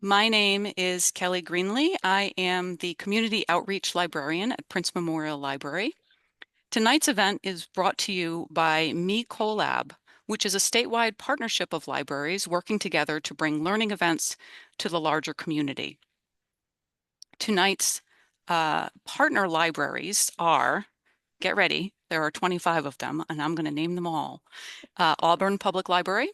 My name is Kelly Greenlee. I am the Community Outreach Librarian at Prince Memorial Library. Tonight's event is brought to you by MeCollab, which is a statewide partnership of libraries working together to bring learning events to the larger community. Tonight's partner libraries are, get ready, there are 25 of them, and I'm going to name them all. Auburn Public Library,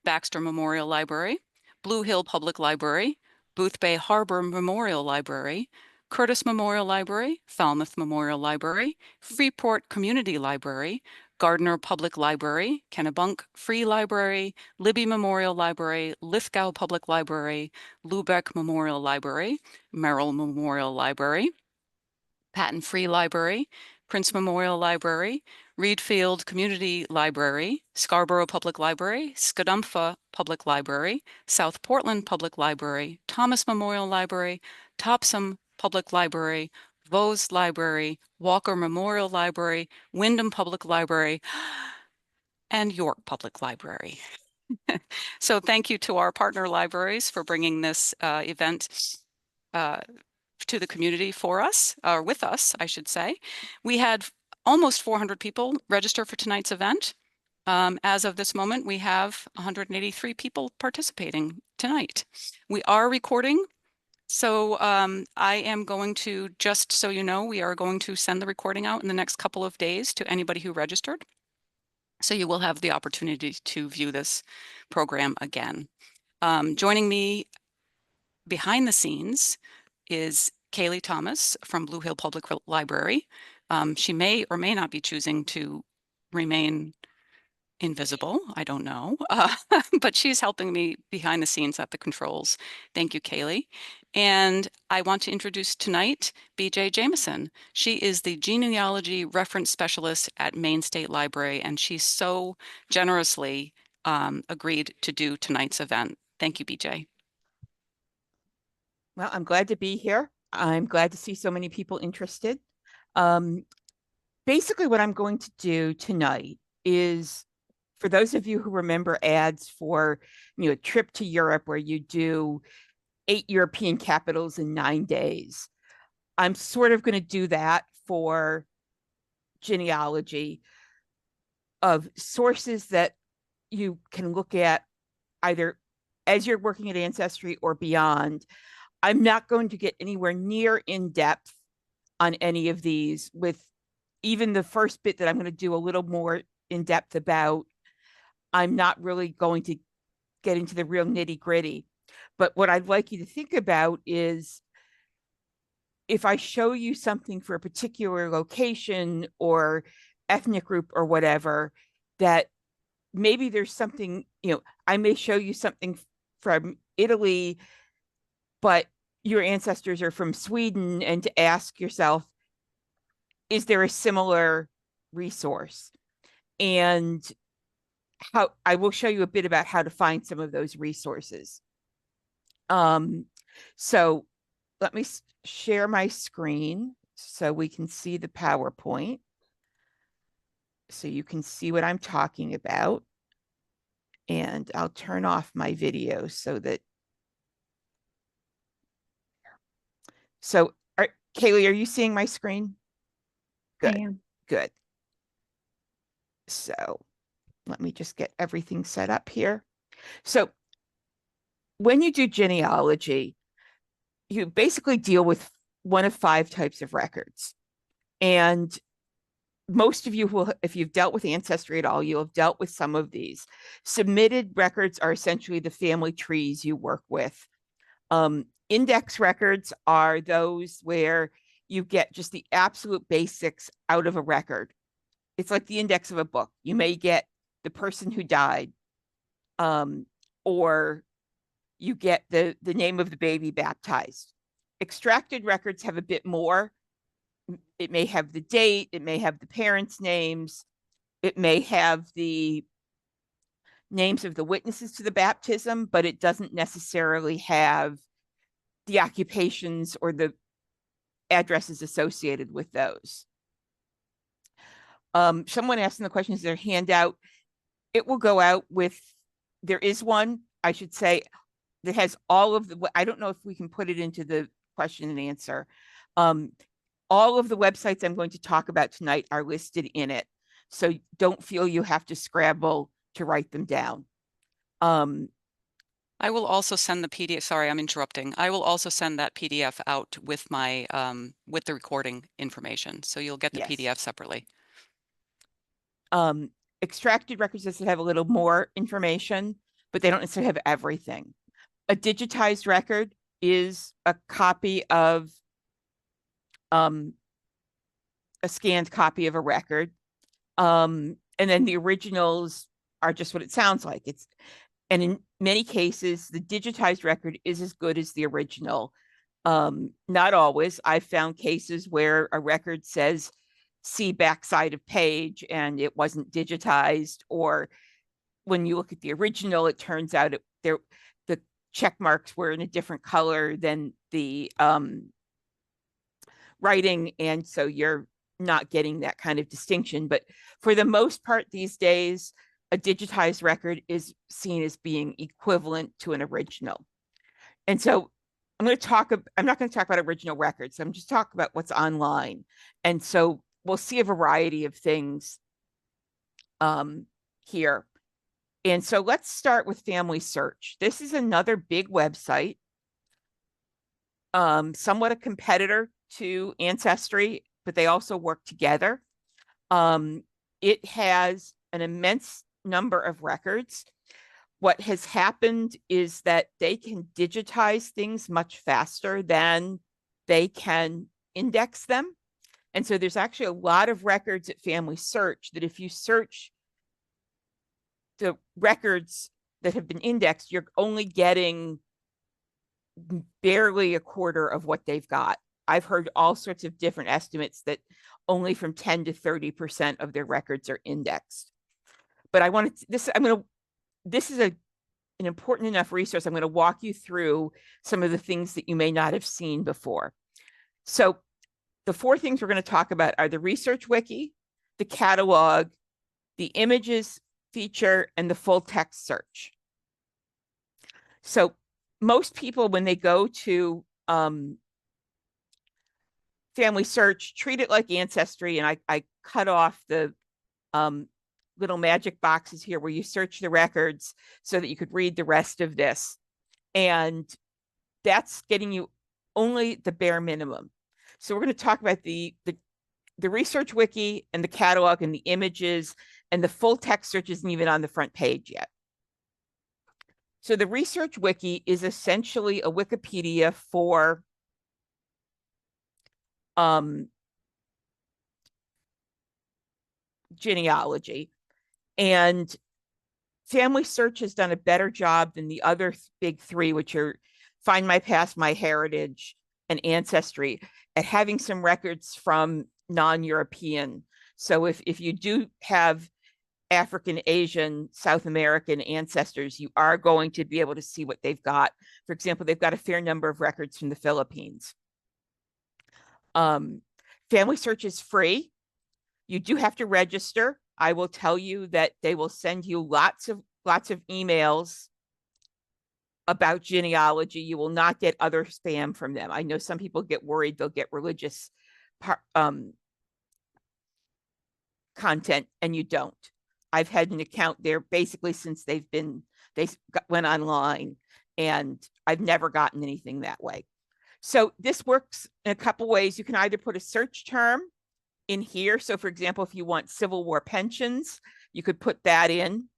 Baxter Memorial Library, Blue Hill Public Library, Boothbay Harbor Memorial Library, Curtis Memorial Library, Falmouth Memorial Library, Freeport Community Library, Gardner Public Library, Kennebunk Free Library, Libby Memorial Library, Lithgow Public Library, Lubeck Memorial Library, Merrill Memorial Library, Patton Free Library, Prince Memorial Library, Reed Field Community Library, Scarborough Public Library, Scadumpha Public Library, South Portland Public Library, Thomas Memorial Library, Topsom Public Library, Vose Library, Walker Memorial Library, Wyndham Public Library, and York Public Library. So thank you to our partner libraries for bringing this event to the community for us, or with us, I should say. We had almost 400 people register for tonight's event. As of this moment, we have 183 people participating tonight. We are recording, so I am going to, just so you know, we are going to send the recording out in the next couple of days to anybody who registered. So you will have the opportunity to view this program again. Joining me behind the scenes is Kaylee Thomas from Blue Hill Public Library. She may or may not be choosing to remain invisible. I don't know, but she's helping me behind the scenes at the controls. Thank you, Kaylee. And I want to introduce tonight BJ Jamieson. She is the Genealogy Reference Specialist at Maine State Library, and she so generously agreed to do tonight's event. Thank you, BJ. Well, I'm glad to be here. I'm glad to see so many people interested. Basically, what I'm going to do tonight is, for those of you who remember ads for, a trip to Europe where you do 8 European capitals in 9 days, I'm sort of going to do that for genealogy, of sources that you can look at either as you're working at Ancestry or beyond. I'm not going to get anywhere near in depth on any of these, with even the first bit that I'm going to do a little more in depth about. I'm not really going to get into the real nitty gritty. But what I'd like you to think about is, if I show you something for a particular location or ethnic group or whatever, that maybe there's something, I may show you something from Italy, but your ancestors are from Sweden, and to ask yourself, is there a similar resource? And how I will show you a bit about how to find some of those resources. So let me share my screen so we can see the PowerPoint, so you can see what I'm talking about. And I'll turn off my video so that. So, Kaylee, are you seeing my screen? Good. I am. Good. So let me just get everything set up here. So when you do genealogy, you basically deal with one of 5 types of records. And most of you will, if you've dealt with Ancestry at all, you'll have dealt with some of these. Submitted records are essentially the family trees you work with. Index records are those where you get just the absolute basics out of a record. It's like the index of a book. You may get the person who died, or you get the name of the baby baptized. Extracted records have a bit more. It may have the date, it may have the parents' names, it may have the names of the witnesses to the baptism, but it doesn't necessarily have the occupations or the addresses associated with those. Someone asking the question, is there a handout? It will go out with, there is one, I should say. that has all of the, I don't know if we can put it into the question and answer. All of the websites I'm going to talk about tonight are listed in it. So don't feel you have to scramble to write them down. I will also send the PDF. Sorry, I'm interrupting. I will also send that PDF out with my with the recording information. So you'll get the Yes. PDF separately. Extracted records that have a little more information, but they don't necessarily have everything. A digitized record is a copy of a scanned copy of a record. And then the originals are just what it sounds like. And in many cases, the digitized record is as good as the original. Not always. I've found cases where a record says see backside of page and it wasn't digitized, or when you look at the original, it turns out the check marks were in a different color than the writing, and so you're not getting that kind of distinction. But for the most part these days, a digitized record is seen as being equivalent to an original. And so I'm not going to talk about original records. I'm just talking about what's online. And so we'll see a variety of things here. And so let's start with FamilySearch. This is another big website, somewhat a competitor to Ancestry, but they also work together. It has an immense number of records. What has happened is that they can digitize things much faster than they can index them. And so there's actually a lot of records at FamilySearch that if you search the records that have been indexed, you're only getting barely a quarter of what they've got. I've heard all sorts of different estimates that only from 10 to 30% of their records are indexed. But I wanted to, this is an important enough resource. I'm going to walk you through some of the things that you may not have seen before. So the four things we're going to talk about are the research wiki, the catalog, the images feature, and the full text search. So most people, when they go to FamilySearch, treat it like Ancestry, and I cut off the little magic boxes here where you search the records so that you could read the rest of this. And that's getting you only the bare minimum. So we're going to talk about the research wiki and the catalog and the images, and the full text search isn't even on the front page yet. So the research wiki is essentially a Wikipedia for genealogy. And FamilySearch has done a better job than the other big three, which are FindMyPast, MyHeritage, and Ancestry, at having some records from non-European. So if you do have African, Asian, South American ancestors, you are going to be able to see what they've got. For example, they've got a fair number of records from the Philippines. FamilySearch is free. You do have to register. I will tell you that they will send you lots of emails about genealogy. You will not get other spam from them. I know some people get worried they'll get religious content, and you don't. I've had an account there basically since they went online, and I've never gotten anything that way. So this works in a couple ways. You can either put a search term in here. So for example, if you want Civil War pensions, you could put that in,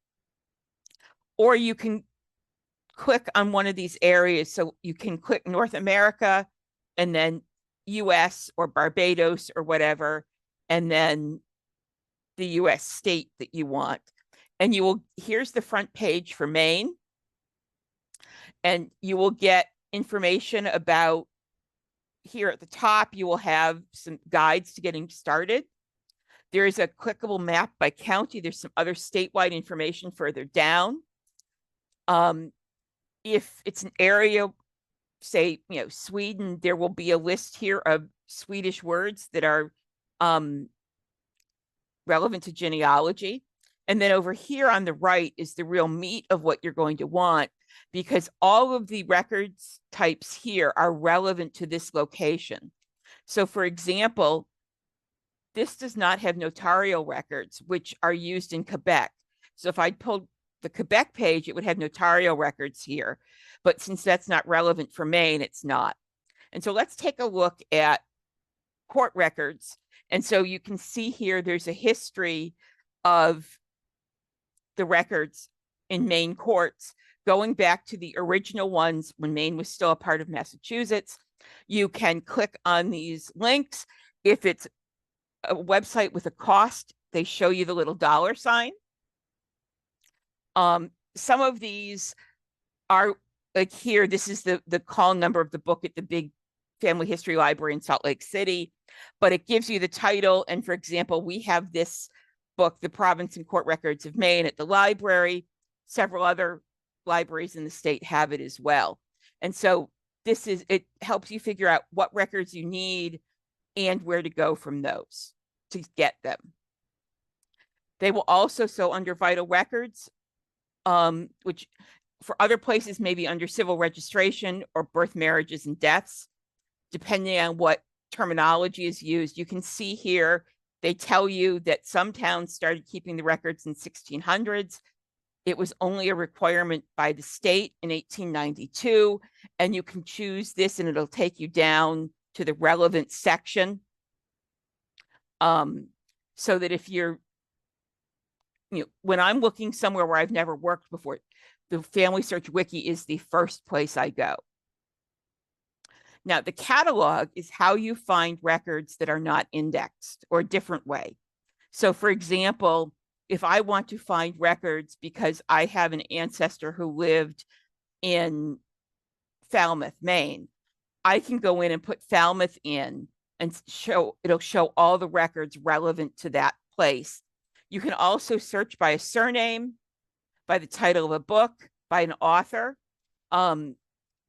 or you can click on one of these areas. So you can click North America and then US or Barbados or whatever, and then the US state that you want. And here's the front page for Maine. And you will get information about, here at the top, you will have some guides to getting started. There is a clickable map by county. There's some other statewide information further down. If it's an area, say, Sweden, there will be a list here of Swedish words that are relevant to genealogy. And then over here on the right is the real meat of what you're going to want. because all of the records types here are relevant to this location. So for example, this does not have notarial records, which are used in Quebec. So if I pulled the Quebec page, it would have notarial records here. But since that's not relevant for Maine, it's not. And so let's take a look at court records. And so you can see here, there's a history of the records in Maine courts, going back to the original ones when Maine was still a part of Massachusetts. You can click on these links. If it's a website with a cost, they show you the little $sign. Some of these are like here, this is the call number of the book at the big family history library in Salt Lake City, but it gives you the title. And for example, we have this book, The Province and Court Records of Maine, at the library. Several other libraries in the state have it as well. And so it helps you figure out what records you need and where to go from those to get them. They will also, so under vital records, which for other places may be under civil registration or birth, marriages, and deaths, depending on what terminology is used. You can see here, they tell you that some towns started keeping the records in 1600s. It was only a requirement by the state in 1892, and you can choose this and it'll take you down to the relevant section. So that if you're, when I'm looking somewhere where I've never worked before, the FamilySearch Wiki is the first place I go. Now, the catalog is how you find records that are not indexed, or a different way. So for example, if I want to find records because I have an ancestor who lived in Falmouth, Maine, I can go in and put Falmouth in and it'll show all the records relevant to that place. You can also search by a surname, by the title of a book, by an author. And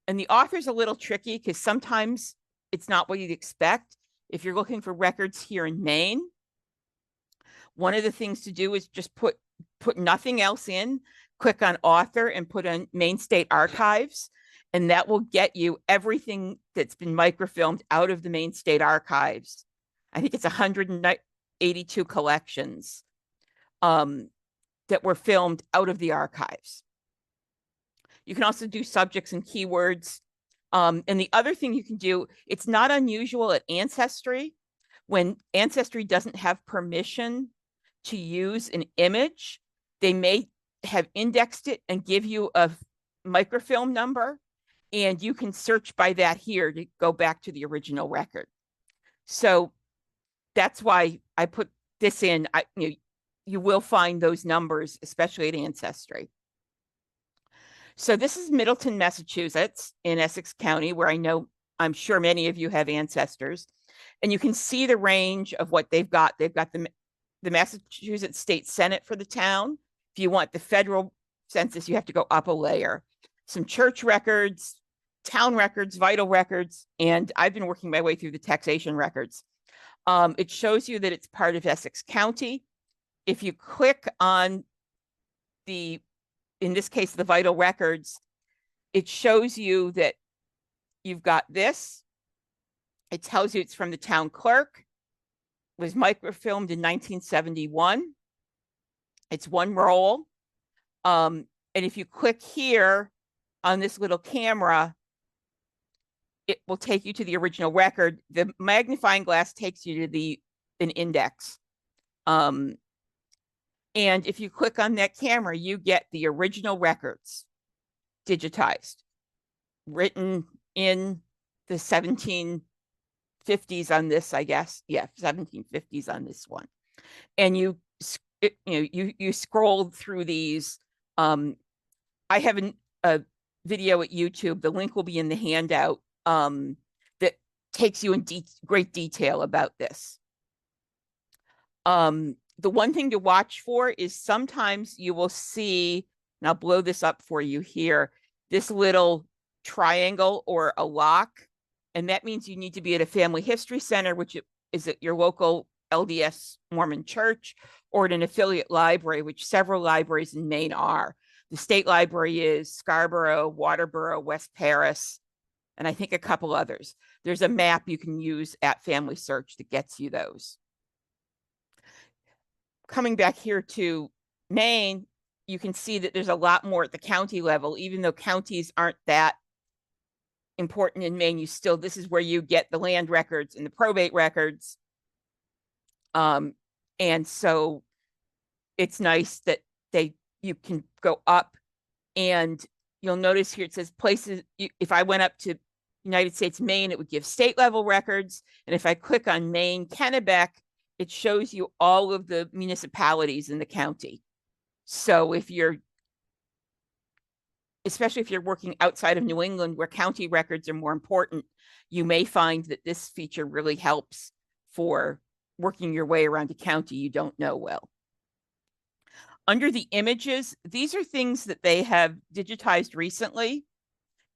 the author's a little tricky because sometimes it's not what you'd expect. If you're looking for records here in Maine, one of the things to do is just put nothing else in, click on author and put on Maine State Archives, and that will get you everything that's been microfilmed out of the Maine State Archives. I think it's 182 collections that were filmed out of the archives. You can also do subjects and keywords. And the other thing you can do, it's not unusual at Ancestry, when Ancestry doesn't have permission to use an image, they may have indexed it and give you a microfilm number, and you can search by that here to go back to the original record. So that's why I put this in. You will find those numbers, especially at Ancestry. So this is Middleton, Massachusetts, in Essex County, where I'm sure many of you have ancestors. And you can see the range of what they've got. They've got the Massachusetts State Senate for the town. If you want the federal census, you have to go up a layer. Some church records, town records, vital records, and I've been working my way through the taxation records. It shows you that it's part of Essex County. If you click on in this case, the vital records, it shows you that you've got this. It tells you it's from the town clerk. It was microfilmed in 1971. It's one roll. And if you click here on this little camera, it will take you to the original record. The magnifying glass takes you to an index. And if you click on that camera, you get the original records digitized, written in the 1750s on this, I guess. Yeah, 1750s on this one. And you scrolled through these. I have a video at YouTube. The link will be in the handout that takes you in great detail about this. The one thing to watch for is sometimes you will see, and I'll blow this up for you here, this little triangle or a lock. And that means you need to be at a family history center, which is at your local LDS Mormon church, or at an affiliate library, which several libraries in Maine are. The state library is Scarborough, Waterboro, West Paris, and I think a couple others. There's a map you can use at FamilySearch that gets you those. Coming back here to Maine, you can see that there's a lot more at the county level, even though counties aren't that important in Maine. This is where you get the land records and the probate records. And so it's nice that you can go up, and you'll notice here it says places. If I went up to United States, Maine, it would give state level records. And if I click on Maine, Kennebec, it shows you all of the municipalities in the county. So especially if you're working outside of New England where county records are more important, you may find that this feature really helps for working your way around a county you don't know well. Under the images, these are things that they have digitized recently,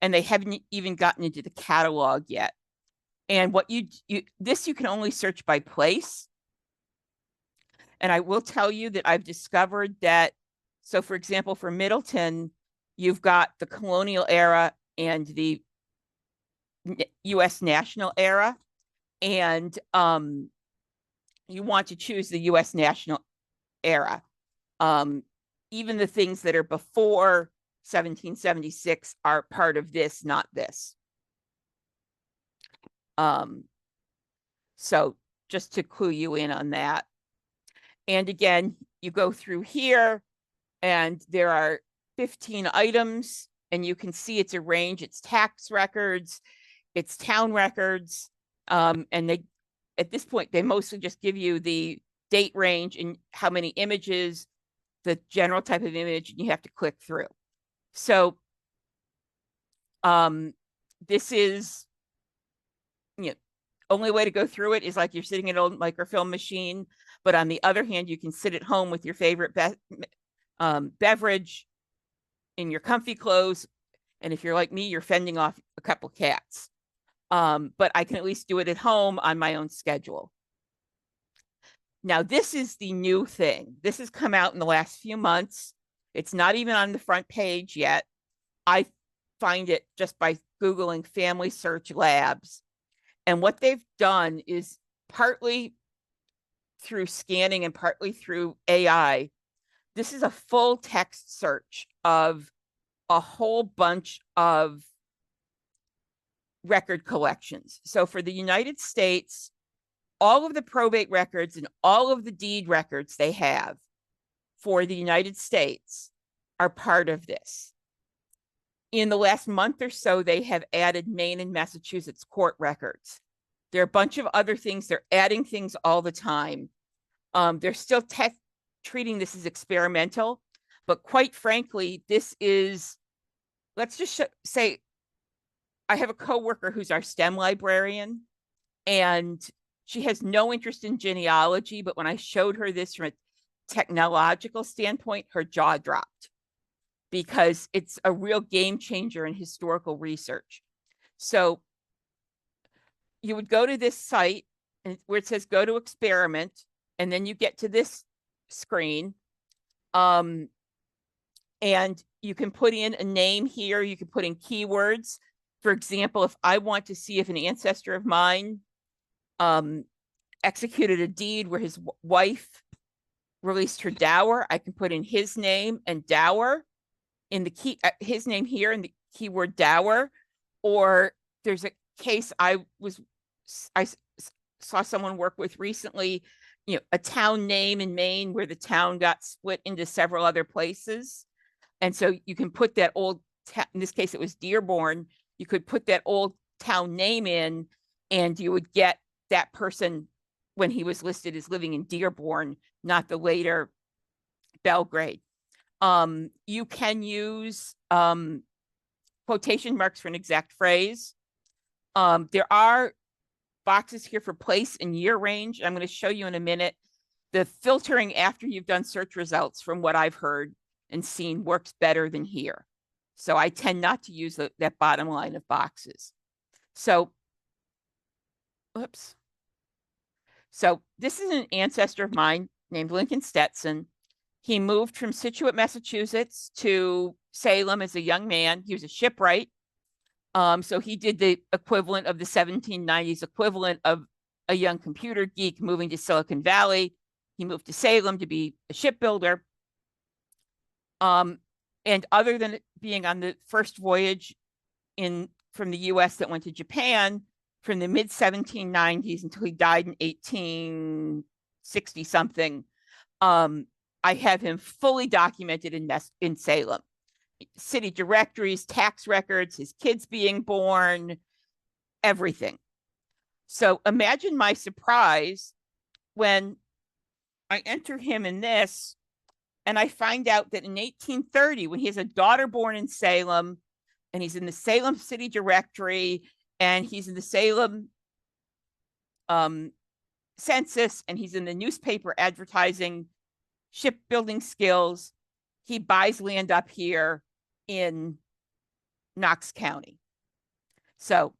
and they haven't even gotten into the catalog yet. And what you can only search by place. And I will tell you that I've discovered that, so for example, for Middleton, you've got the colonial era and the US national era. And you want to choose the US national era. Even the things that are before 1776 are part of this, not this. So just to clue you in on that. And again, you go through here and there are 15 items, and you can see it's a range. It's tax records, it's town records. And at this point, they mostly just give you the date range and how many images, the general type of image, and you have to click through. So this is, only way to go through it is like you're sitting at an old microfilm machine. But on the other hand, you can sit at home with your favorite beverage in your comfy clothes. And if you're like me, you're fending off a couple cats. But I can at least do it at home on my own schedule. Now, this is the new thing. This has come out in the last few months. It's not even on the front page yet. I find it just by Googling FamilySearch Labs. And what they've done is, partly through scanning and partly through AI, this is a full text search of a whole bunch of record collections. So for the United States, all of the probate records and all of the deed records they have for the United States are part of this. In the last month or so, they have added Maine and Massachusetts court records. There are a bunch of other things. They're adding things all the time. They're still treating this as experimental, but quite frankly, this is, let's just say, I have a coworker who's our STEM librarian, and she has no interest in genealogy, but when I showed her this from a technological standpoint, her jaw dropped, because it's a real game changer in historical research. So you would go to this site where it says go to experiment, and then you get to this screen. And you can put in a name here. You can put in keywords. For example, if I want to see if an ancestor of mine executed a deed where his wife released her dower, I can put in his name and dower in the his name here in the keyword dower. Or there's a case I saw someone work with recently, a town name in Maine where the town got split into several other places. And so you can put that old, in this case, it was Dearborn. You could put that old town name in, and you would get that person when he was listed as living in Dearborn, not the later Belgrade. You can use quotation marks for an exact phrase. There are boxes here for place and year range. I'm going to show you in a minute. The filtering after you've done search results, from what I've heard and seen, works better than here. So I tend not to use that bottom line of boxes. So, oops. So this is an ancestor of mine named Lincoln Stetson. He moved from Situate, Massachusetts to Salem as a young man. He was a shipwright. So he did the equivalent of the 1790s equivalent of a young computer geek moving to Silicon Valley. He moved to Salem to be a shipbuilder. And other than being on the first voyage from the US that went to Japan from the mid 1790s until he died in 1860 something, I have him fully documented in Salem. City directories, tax records, his kids being born, everything. So imagine my surprise when I enter him in this and I find out that in 1830, when he has a daughter born in Salem, and he's in the Salem City Directory, and he's in the Salem census, and he's in the newspaper advertising shipbuilding skills, he buys land up here in Knox County. So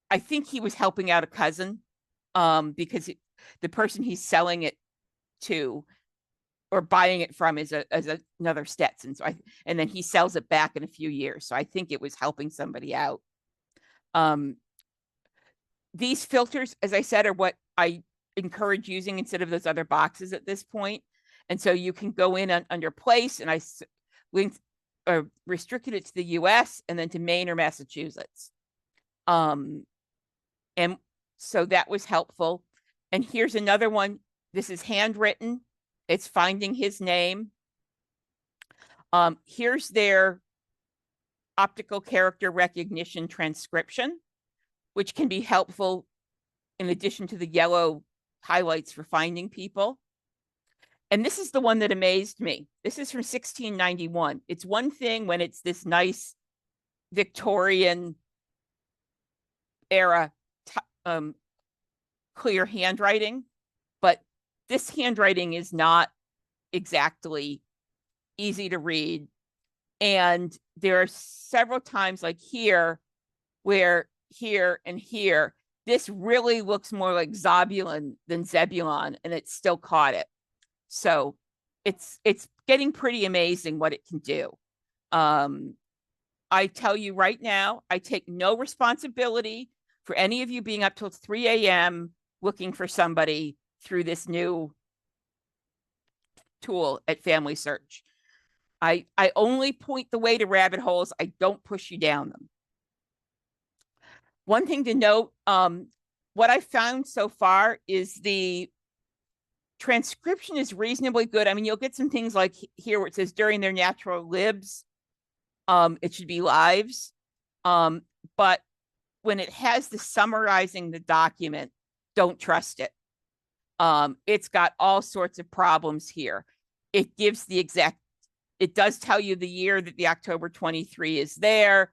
I think he was helping out a cousin because the person he's selling it to or buying it from is another Stetson. So and then he sells it back in a few years. So I think it was helping somebody out. These filters, as I said, are what I encourage using instead of those other boxes at this point. And so you can go in under place, and I linked or restricted it to the US and then to Maine or Massachusetts. And so that was helpful. And here's another one. This is handwritten. It's finding his name. Here's their optical character recognition transcription, which can be helpful in addition to the yellow highlights for finding people. And this is the one that amazed me. This is from 1691. It's one thing when it's this nice Victorian era clear handwriting, but this handwriting is not exactly easy to read. And there are several times like here, where here and here, this really looks more like Zebulon than Zebulon, and it still caught it. So it's getting pretty amazing what it can do. I tell you right now, I take no responsibility for any of you being up till 3 a.m. looking for somebody through this new tool at FamilySearch. I only point the way to rabbit holes. I don't push you down them. One thing to note, what I found so far is the transcription is reasonably good. I mean, you'll get some things like here where it says during their natural libs. It should be lives. But when it has the summarizing the document, don't trust it. It's got all sorts of problems here. It gives the exact, it does tell you the year that the October 23 is there.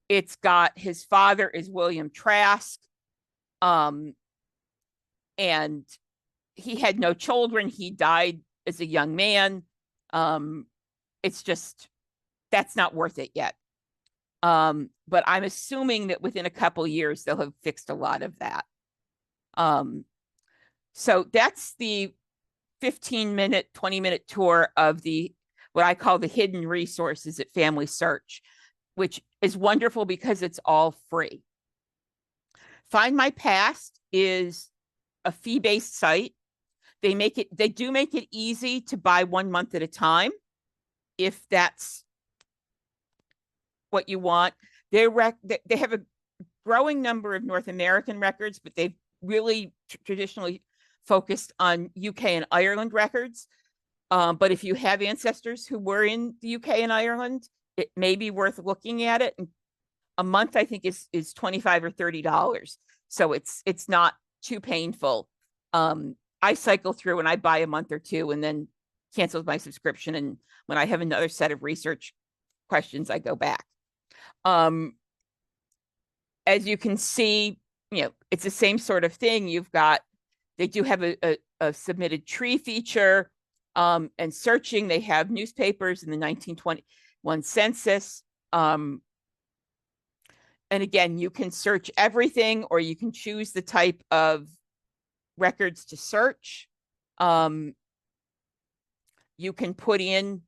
It's got his father is William Trask. And he had no children. He died as a young man. It's just, that's not worth it yet. But I'm assuming that within a couple of years, they'll have fixed a lot of that. So that's the 15-minute, 20-minute tour of what I call the hidden resources at FamilySearch, which is wonderful because it's all free. FindMyPast is a fee-based site. They do make it easy to buy 1 month at a time, if that's what you want. They have a growing number of North American records, but they've really traditionally focused on UK and Ireland records. But if you have ancestors who were in the UK and Ireland, it may be worth looking at it. And a month, I think, is $25 or $30. So it's not too painful. I cycle through and I buy a month or two and then cancel my subscription. And when I have another set of research questions, I go back. As you can see, it's the same sort of thing. They do have a submitted tree feature, and searching. They have newspapers in the 1921 census. And again, you can search everything, or you can choose the type of records to search. You can put in,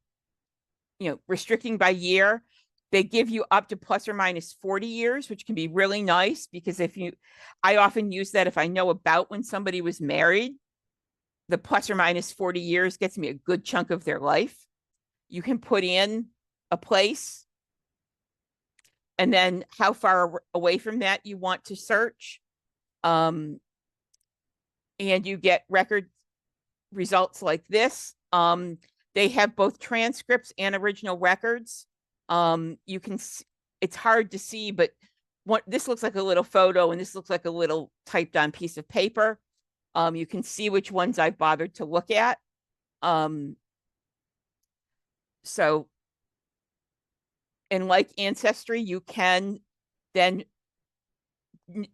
restricting by year. They give you up to plus or minus 40 years, which can be really nice because I often use that if I know about when somebody was married. The plus or minus 40 years gets me a good chunk of their life. You can put in a place and then how far away from that you want to search. And you get record results like this. They have both transcripts and original records. You can, it's hard to see, but this looks like a little photo and this looks like a little typed on piece of paper. You can see which ones I've bothered to look at. So, and like Ancestry, you can then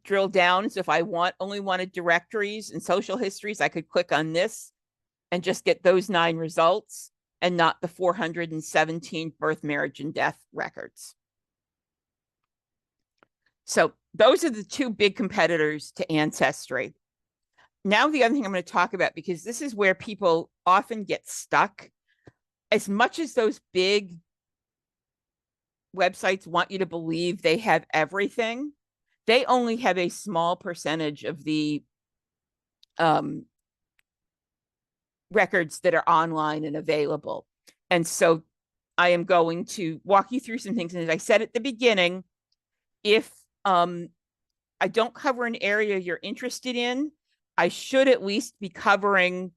drill down. So if I only wanted directories and social histories, I could click on this and just get those 9 results and not the 417 birth, marriage, and death records. So those are the 2 big competitors to Ancestry. Now, the other thing I'm going to talk about, because this is where people often get stuck, as much as those big websites want you to believe they have everything, they only have a small percentage of the records that are online and available. And so I am going to walk you through some things. And as I said at the beginning, if I don't cover an area you're interested in, I should at least be covering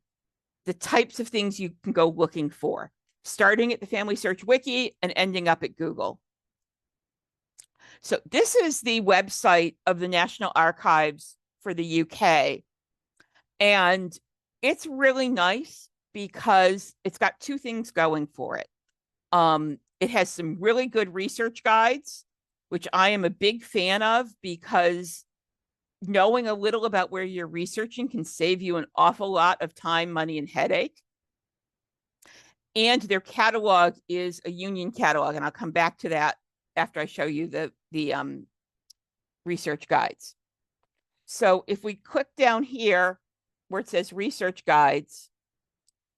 the types of things you can go looking for, starting at the FamilySearch Wiki and ending up at Google. So this is the website of the National Archives for the UK. And it's really nice because it's got 2 things going for it. It has some really good research guides, which I am a big fan of because knowing a little about where you're researching can save you an awful lot of time, money, and headache. And their catalog is a union catalog, and I'll come back to that after I show you the research guides. So if we click down here where it says research guides,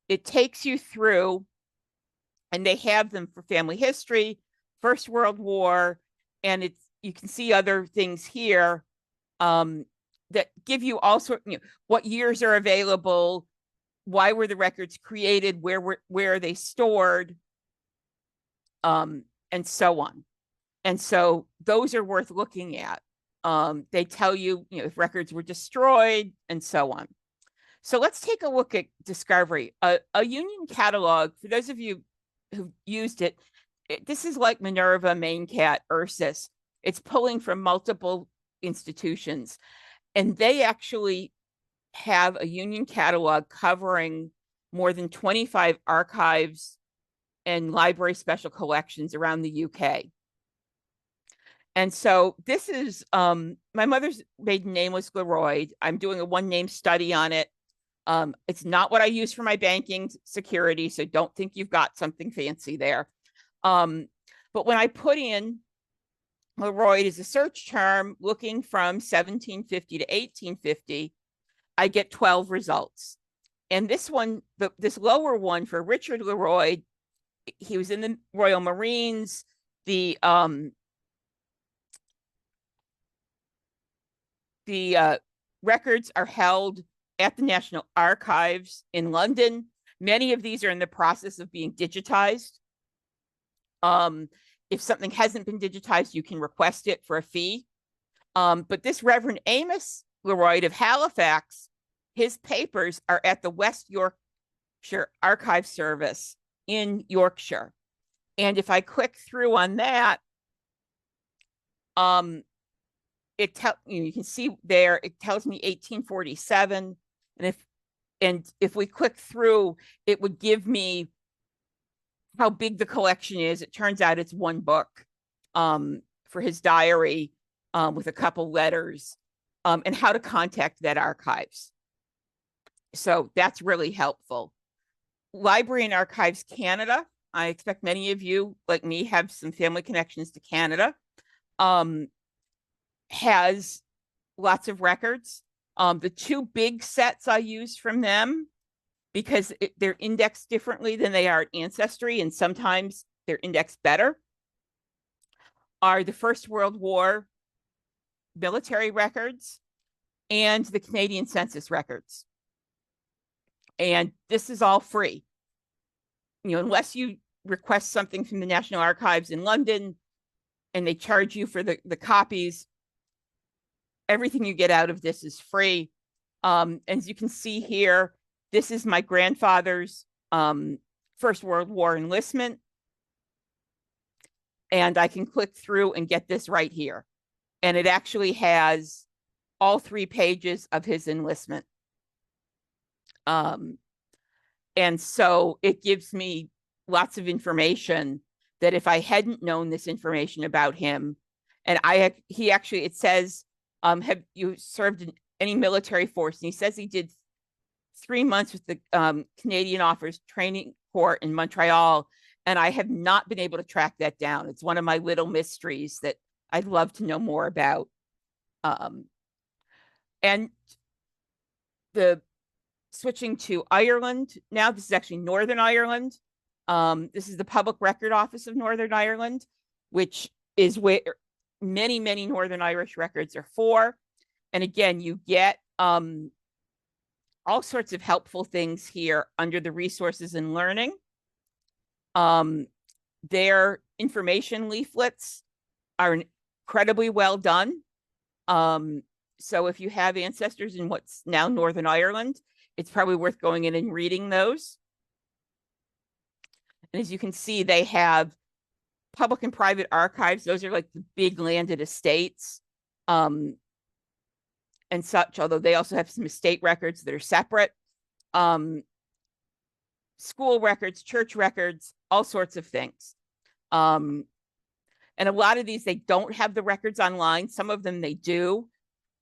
it takes you through, and they have them for family history, First World War, and you can see other things here that give you all sorts, what years are available, why were the records created, where are they stored, and so on. And so those are worth looking at. They tell you, if records were destroyed and so on. So let's take a look at Discovery. A union catalog, for those of you who've used it, this is like Minerva, MainCat, Ursus. It's pulling from multiple institutions. And they actually have a union catalog covering more than 25 archives and library special collections around the UK. And so this is, my mother's maiden name was Leroyd. I'm doing a 1-name study on it. It's not what I use for my banking security, so don't think you've got something fancy there. But when I put in Leroyd as a search term, looking from 1750 to 1850, I get 12 results. And this one, this lower one for Richard Leroyd, he was in the Royal Marines. The records are held at the National Archives in London. Many of these are in the process of being digitized. If something hasn't been digitized, you can request it for a fee. But this Reverend Amos Leroyd of Halifax, his papers are at the West Yorkshire Archive Service in Yorkshire. And if I click through on that, you can see there, it tells me 1847. And if we click through, it would give me how big the collection is. It turns out it's 1 book for his diary with a couple letters and how to contact that archives. So that's really helpful. Library and Archives Canada. I expect many of you, like me, have some family connections to Canada. Has lots of records. The 2 big sets I use from them because they're indexed differently than they are at Ancestry, and sometimes they're indexed better, are the First World War military records and the Canadian Census records. And this is all free. Unless you request something from the National Archives in London and they charge you for the copies, everything you get out of this is free. As you can see here, this is my grandfather's First World War enlistment. And I can click through and get this right here. And it actually has all 3 pages of his enlistment. And so it gives me lots of information that if I hadn't known this information about him, and it says, have you served in any military force? And he says he did 3 months with the Canadian Officers Training Corps in Montreal, and I have not been able to track that down. It's one of my little mysteries that I'd love to know more about. And the switching to Ireland now, this is actually Northern Ireland. This is the Public Record Office of Northern Ireland, which is where many, many Northern Irish records are for. And again, you get all sorts of helpful things here under the resources and learning. Their information leaflets are incredibly well done. So if you have ancestors in what's now Northern Ireland, it's probably worth going in and reading those. And as you can see, they have public and private archives. Those are like the big landed estates and such, although they also have some estate records that are separate. School records, church records, all sorts of things. And a lot of these, they don't have the records online. Some of them they do,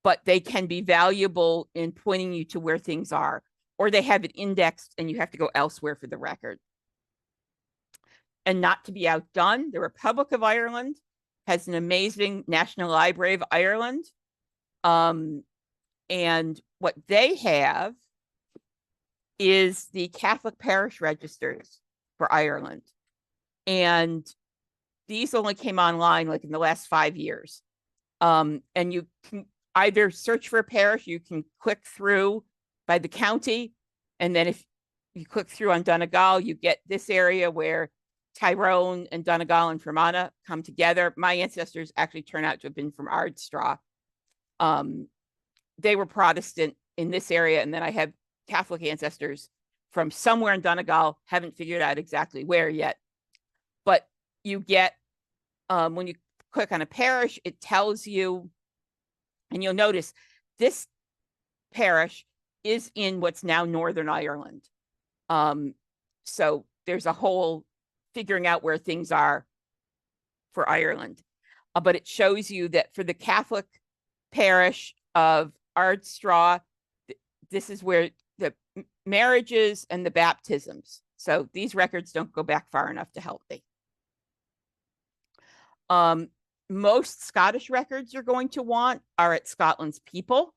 but they can be valuable in pointing you to where things are, or they have it indexed and you have to go elsewhere for the record. And not to be outdone, the Republic of Ireland has an amazing National Library of Ireland. And what they have is the Catholic parish registers for Ireland. And these only came online like in the last 5 years. And you can either search for a parish, you can click through by the county. And then if you click through on Donegal, you get this area where Tyrone and Donegal and Fermanagh come together. My ancestors actually turn out to have been from Ardstraw. They were Protestant in this area. And then I have Catholic ancestors from somewhere in Donegal, haven't figured out exactly where yet. But you get, when you click on a parish, it tells you, and you'll notice this parish is in what's now Northern Ireland. So there's a whole figuring out where things are for Ireland. But it shows you that for the Catholic parish of Ardstraw, this is where the marriages and the baptisms. So these records don't go back far enough to help me. Most Scottish records you're going to want are at Scotland's People.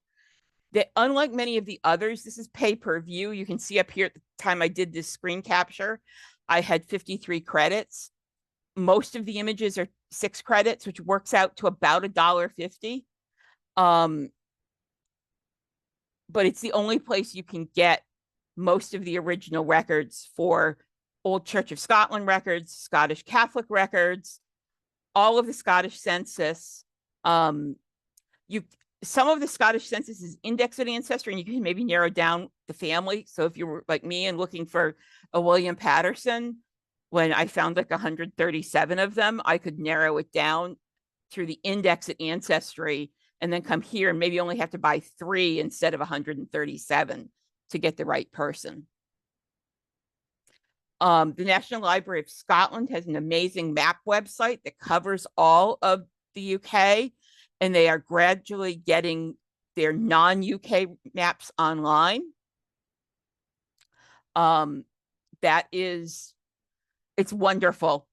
That, unlike many of the others, this is pay-per-view. You can see up here at the time I did this screen capture, I had 53 credits. Most of the images are 6 credits, which works out to about $1.50. But it's the only place you can get most of the original records for Old Church of Scotland records, Scottish Catholic records, all of the Scottish census. Some of the Scottish census is indexed at Ancestry, and you can maybe narrow down the family. So if you were like me and looking for a William Patterson, when I found like 137 of them, I could narrow it down through the index at Ancestry and then come here and maybe only have to buy 3 instead of 137 to get the right person. The National Library of Scotland has an amazing map website that covers all of the UK, and they are gradually getting their non-UK maps online. It's wonderful.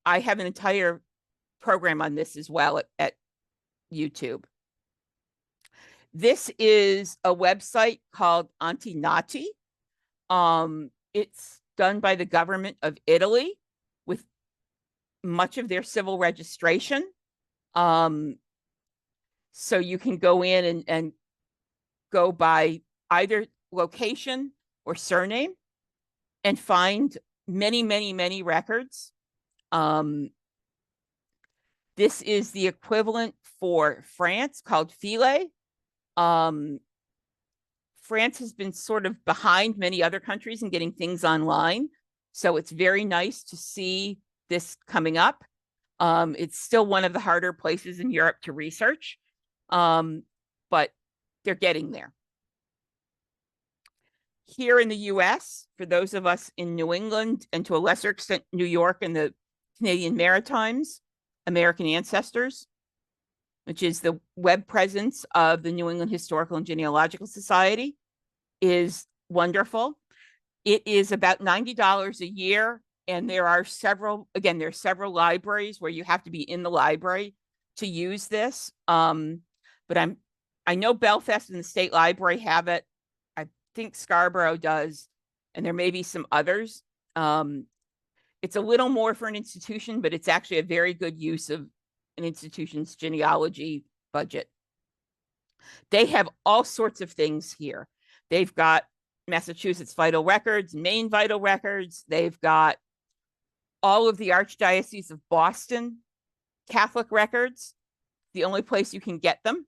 I have an entire program on this as well at YouTube. This is a website called Auntie Nati. It's done by the government of Italy with much of their civil registration. So you can go in and go by either location or surname and find many, many, many records. This is the equivalent for France called File. France has been sort of behind many other countries in getting things online. So it's very nice to see this coming up. It's still one of the harder places in Europe to research, but they're getting there. Here in the US, for those of us in New England and to a lesser extent, New York and the Canadian Maritimes, American Ancestors, which is the web presence of the New England Historical and Genealogical Society, is wonderful. It is about $90 a year. And there are several libraries where you have to be in the library to use this. But I know Belfast and the State Library have it. I think Scarborough does, and there may be some others. It's a little more for an institution, but it's actually a very good use of an institution's genealogy budget. They have all sorts of things here. They've got Massachusetts Vital Records, Maine Vital Records. They've got all of the Archdiocese of Boston Catholic records, the only place you can get them.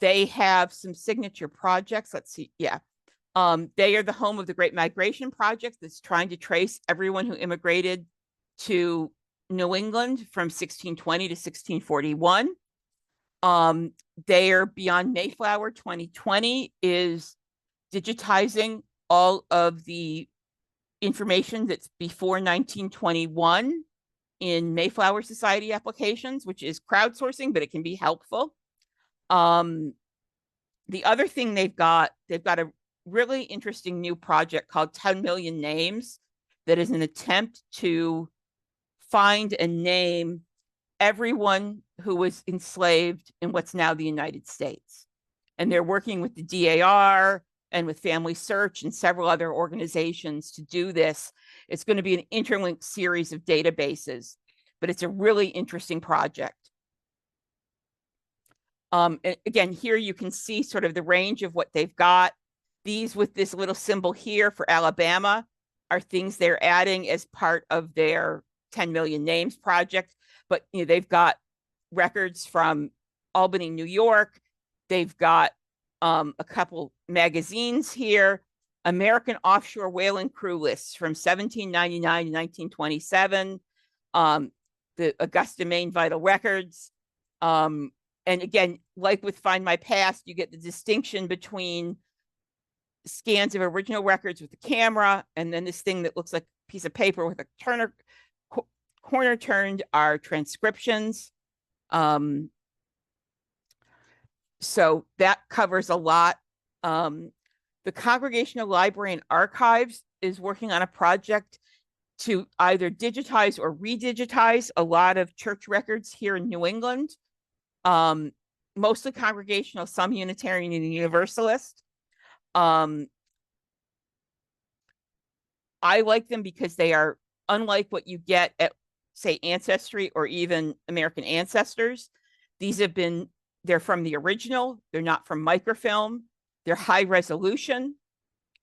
They have some signature projects. Let's see. Yeah. They are the home of the Great Migration Project that's trying to trace everyone who immigrated to New England from 1620 to 1641. They are Beyond Mayflower 2020 is digitizing all of the information that's before 1921 in Mayflower Society applications, which is crowdsourcing, but it can be helpful. The other thing they've got a really interesting new project called 10 Million Names that is an attempt to find and name everyone who was enslaved in what's now the United States. And they're working with the DAR and with FamilySearch and several other organizations to do this. It's going to be an interlinked series of databases, but it's a really interesting project. And again, here you can see sort of the range of what they've got. These with this little symbol here for Alabama are things they're adding as part of their 10 Million Names project. But they've got records from Albany, New York. They've got a couple magazines here, American Offshore Whaling Crew lists from 1799 to 1927, the Augusta, Maine Vital Records. And again, like with FindMyPast, you get the distinction between scans of original records with the camera, and then this thing that looks like a piece of paper with a corner turned are transcriptions. So that covers a lot. The Congregational Library and Archives is working on a project to either digitize or redigitize a lot of church records here in New England. Mostly Congregational, some Unitarian and Universalist. I like them because they are unlike what you get at, say, Ancestry or even American Ancestors. They're from the original. They're not from microfilm. They're high resolution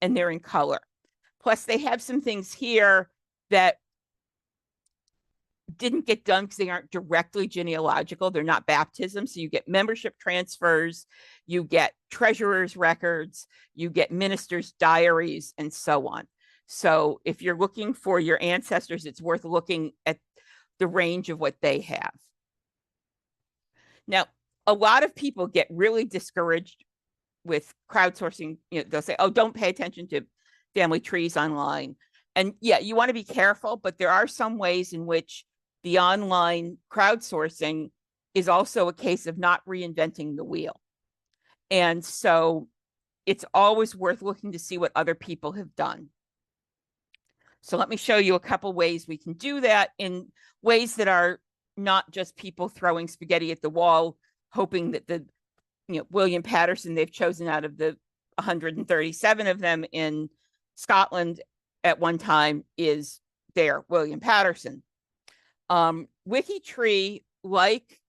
and they're in color. Plus, they have some things here that didn't get done because they aren't directly genealogical. They're not baptism. So you get membership transfers, you get treasurer's records, you get ministers' diaries, and so on. So if you're looking for your ancestors, it's worth looking at the range of what they have. Now, a lot of people get really discouraged with crowdsourcing. They'll say, oh, don't pay attention to family trees online. And yeah, you want to be careful, but there are some ways in which the online crowdsourcing is also a case of not reinventing the wheel. And so it's always worth looking to see what other people have done. So let me show you a couple ways we can do that in ways that are not just people throwing spaghetti at the wall, hoping that William Patterson they've chosen out of the 137 of them in Scotland at one time, is there, William Patterson. WikiTree, like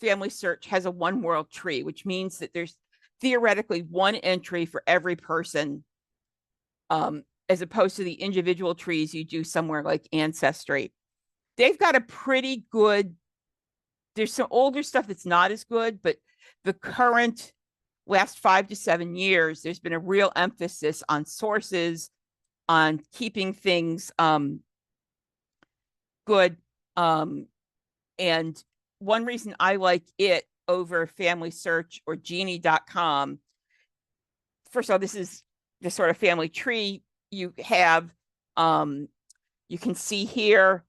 FamilySearch, has a one world tree, which means that there's theoretically one entry for every person, as opposed to the individual trees you do somewhere like Ancestry. They've got a pretty good, there's some older stuff that's not as good, but the current last 5 to 7 years, there's been a real emphasis on sources, on keeping things good. And one reason I like it over FamilySearch or Genie.com, first of all, this is the sort of family tree you have. You can see here,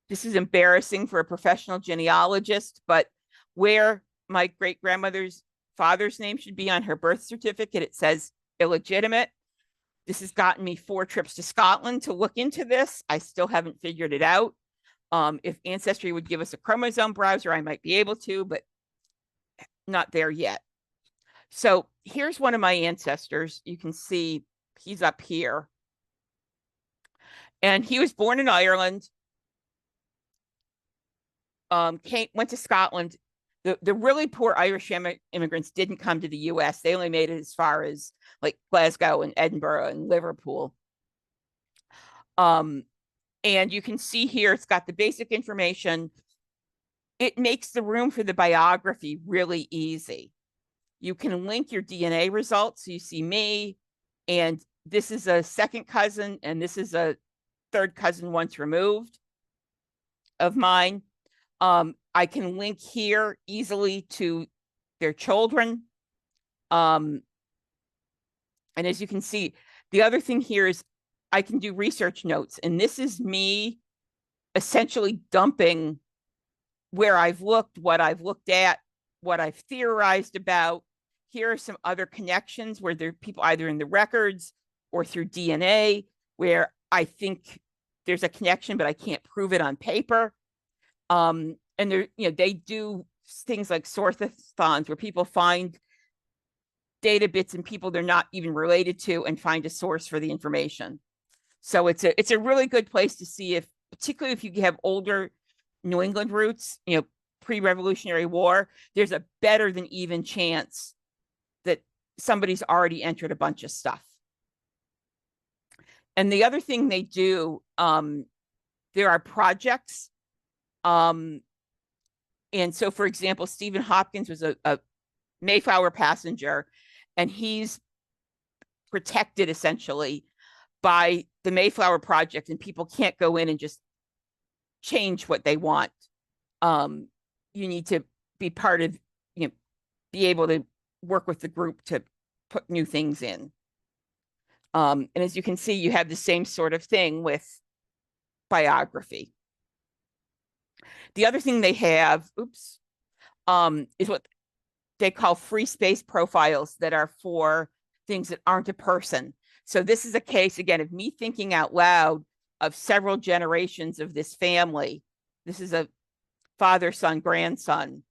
this is embarrassing for a professional genealogist, but where my great-grandmother's father's name should be on her birth certificate, it says illegitimate. This has gotten me 4 trips to Scotland to look into this. I still haven't figured it out. If Ancestry would give us a chromosome browser, I might be able to, but not there yet. So here's one of my ancestors. You can see he's up here. And he was born in Ireland, went to Scotland. The really poor Irish immigrants didn't come to the US. They only made it as far as like Glasgow and Edinburgh and Liverpool. And you can see here, it's got the basic information. It makes the room for the biography really easy. You can link your DNA results. So you see me, and this is a second cousin, and this is a third cousin once removed of mine. I can link here easily to their children. And as you can see, the other thing here is I can do research notes. And this is me essentially dumping where I've looked, what I've looked at, what I've theorized about. Here are some other connections where there are people either in the records or through DNA where I think there's a connection, but I can't prove it on paper. And they're, they do things like source-a-thons where people find data bits and people they're not even related to and find a source for the information. So it's a really good place to see if, particularly if you have older New England roots, pre-Revolutionary War, there's a better than even chance that somebody's already entered a bunch of stuff. And the other thing they do, there are projects. And so, for example, Stephen Hopkins was a Mayflower passenger, and he's protected essentially by the Mayflower Project, and people can't go in and just change what they want. You need to be part of, be able to work with the group to put new things in. And as you can see, you have the same sort of thing with biography. The other thing they have, is what they call free space profiles that are for things that aren't a person. So this is a case, again, of me thinking out loud of several generations of this family. This is a father, son, grandson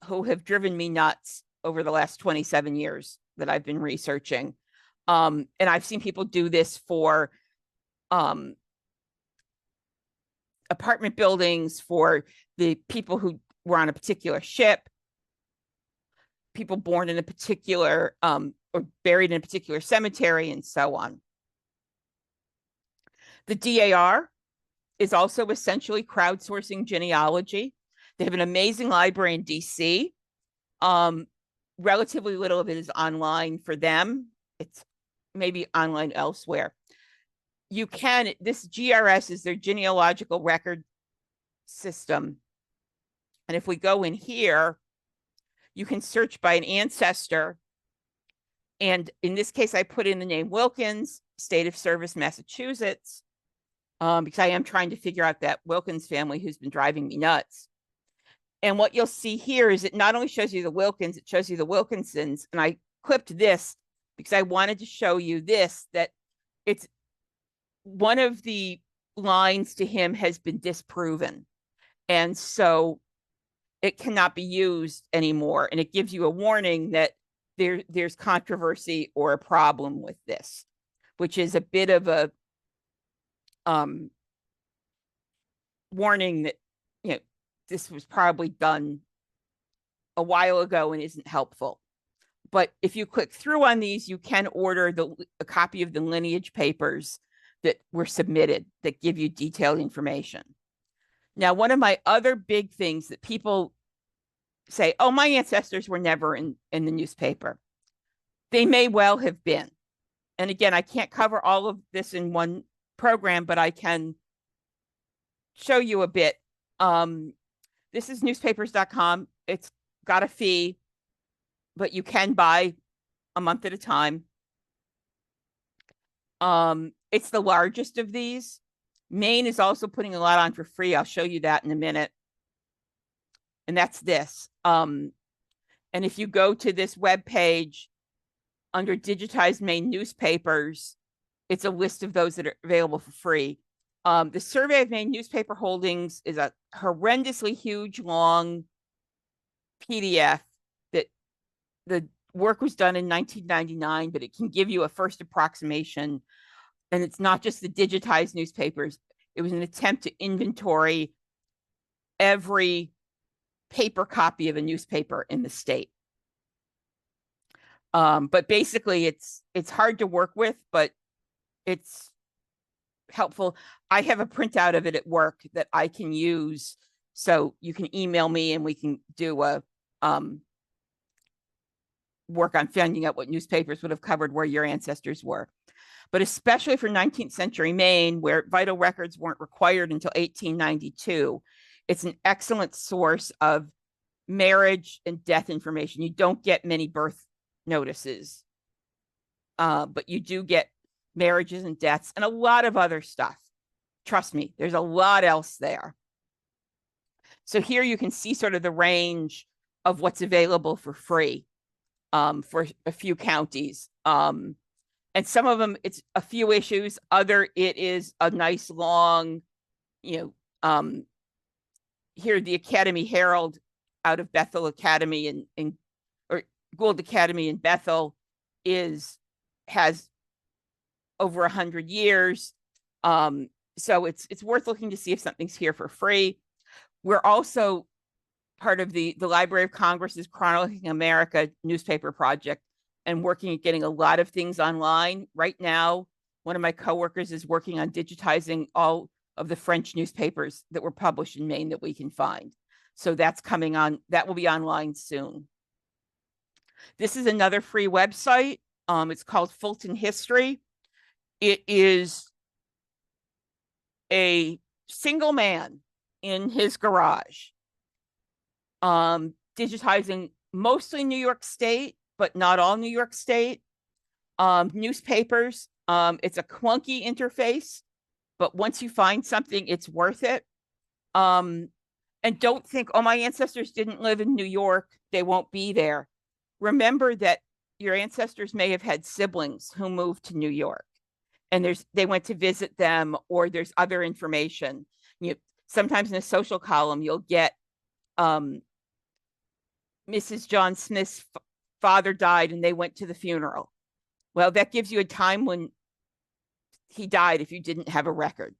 who have driven me nuts over the last 27 years that I've been researching. And I've seen people do this for apartment buildings, for the people who were on a particular ship, people born in a particular or buried in a particular cemetery, and so on. The DAR is also essentially crowdsourcing genealogy. They have an amazing library in DC. Relatively little of it is online for them. It's maybe online elsewhere. You can, this GRS is their genealogical record system. And if we go in here, you can search by an ancestor. And in this case, I put in the name Wilkins, state of service, Massachusetts, because I am trying to figure out that Wilkins family who's been driving me nuts. And what you'll see here is it not only shows you the Wilkins, it shows you the Wilkinsons. And I clipped this because I wanted to show you this, that it's one of the lines to him has been disproven. And so it cannot be used anymore. And it gives you a warning that there's controversy or a problem with this, which is a bit of a warning that, this was probably done a while ago and isn't helpful. But if you click through on these, you can order a copy of the lineage papers that were submitted that give you detailed information. Now, one of my other big things that people say, oh, my ancestors were never in the newspaper. They may well have been. And again, I can't cover all of this in one program, but I can show you a bit. This is newspapers.com. It's got a fee, but you can buy a month at a time. It's the largest of these. Maine is also putting a lot on for free. I'll show you that in a minute. And that's this. And if you go to this web page under digitized Maine newspapers, it's a list of those that are available for free. The Survey of Maine Newspaper Holdings is a horrendously huge, long PDF that the work was done in 1999, but it can give you a first approximation. And it's not just the digitized newspapers. It was an attempt to inventory every paper copy of a newspaper in the state. But basically, it's hard to work with, but it's helpful. I have a printout of it at work that I can use, so you can email me and we can do a work on finding out what newspapers would have covered where your ancestors were. But especially for 19th century Maine, where vital records weren't required until 1892, it's an excellent source of marriage and death information. You don't get many birth notices, but you do get marriages and deaths and a lot of other stuff. Trust me, there's a lot else there. So here you can see sort of the range of what's available for free for a few counties. And some of them, it's a few issues. Other, it is a nice long, here, the Academy Herald out of Bethel Academy or Gould Academy in Bethel has over 100 years. So it's worth looking to see if something's here for free. We're also part of the Library of Congress's Chronicling America newspaper project and working at getting a lot of things online. Right now, one of my coworkers is working on digitizing all of the French newspapers that were published in Maine that we can find. So that's coming on, that will be online soon. This is another free website. It's called Fulton History. It is a single man in his garage, digitizing mostly New York State, but not all New York State newspapers. It's a clunky interface, but once you find something, it's worth it. And don't think, oh, my ancestors didn't live in New York, they won't be there. Remember that your ancestors may have had siblings who moved to New York, and they went to visit them, or there's other information. Sometimes in a social column, you'll get Mrs. John Smith's father died and they went to the funeral. Well, that gives you a time when he died if you didn't have a record.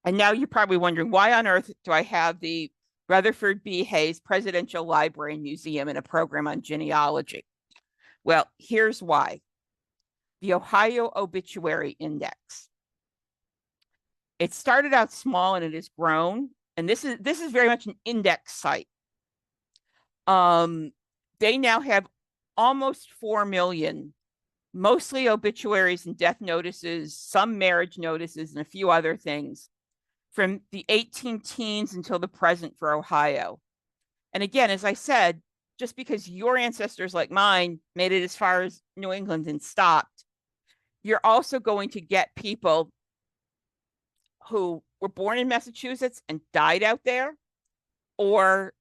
And now you're probably wondering, why on earth do I have the Rutherford B. Hayes Presidential Library and Museum in a program on genealogy? Well, here's why. The Ohio Obituary Index. It started out small and it has grown. And this is very much an index site. They now have almost 4 million, mostly obituaries and death notices, some marriage notices, and a few other things from the 18 teens until the present for Ohio. And again, as I said, just because your ancestors like mine made it as far as New England and stopped, you're also going to get people who were born in Massachusetts and died out there, or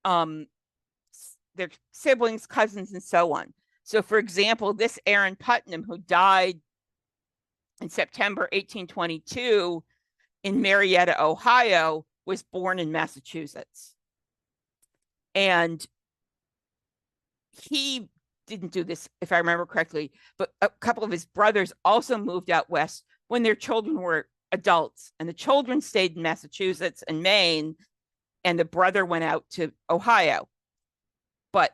their siblings, cousins, and so on. So for example, this Aaron Putnam, who died in September 1822 in Marietta, Ohio, was born in Massachusetts. And he didn't do this, if I remember correctly, but a couple of his brothers also moved out west when their children were adults, and the children stayed in Massachusetts and Maine, and the brother went out to Ohio. But,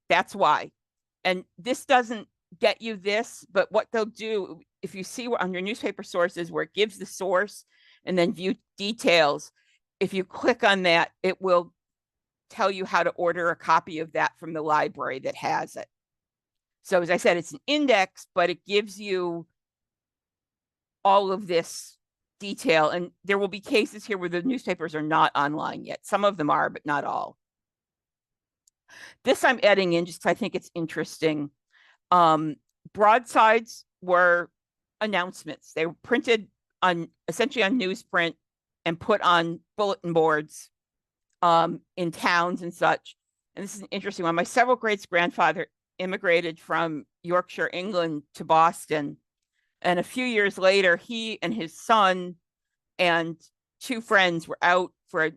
that's why. And this doesn't get you this, but what they'll do, if you see on your newspaper sources where it gives the source and then view details, if you click on that, it will tell you how to order a copy of that from the library that has it. So as I said, it's an index, but it gives you all of this detail. And there will be cases here where the newspapers are not online yet. Some of them are, but not all. This I'm adding in just because I think it's interesting. Broadsides were announcements. They were printed on essentially on newsprint and put on bulletin boards in towns and such. And this is an interesting one. My several greats grandfather immigrated from Yorkshire, England to Boston. And a few years later, he and his son and two friends were out for a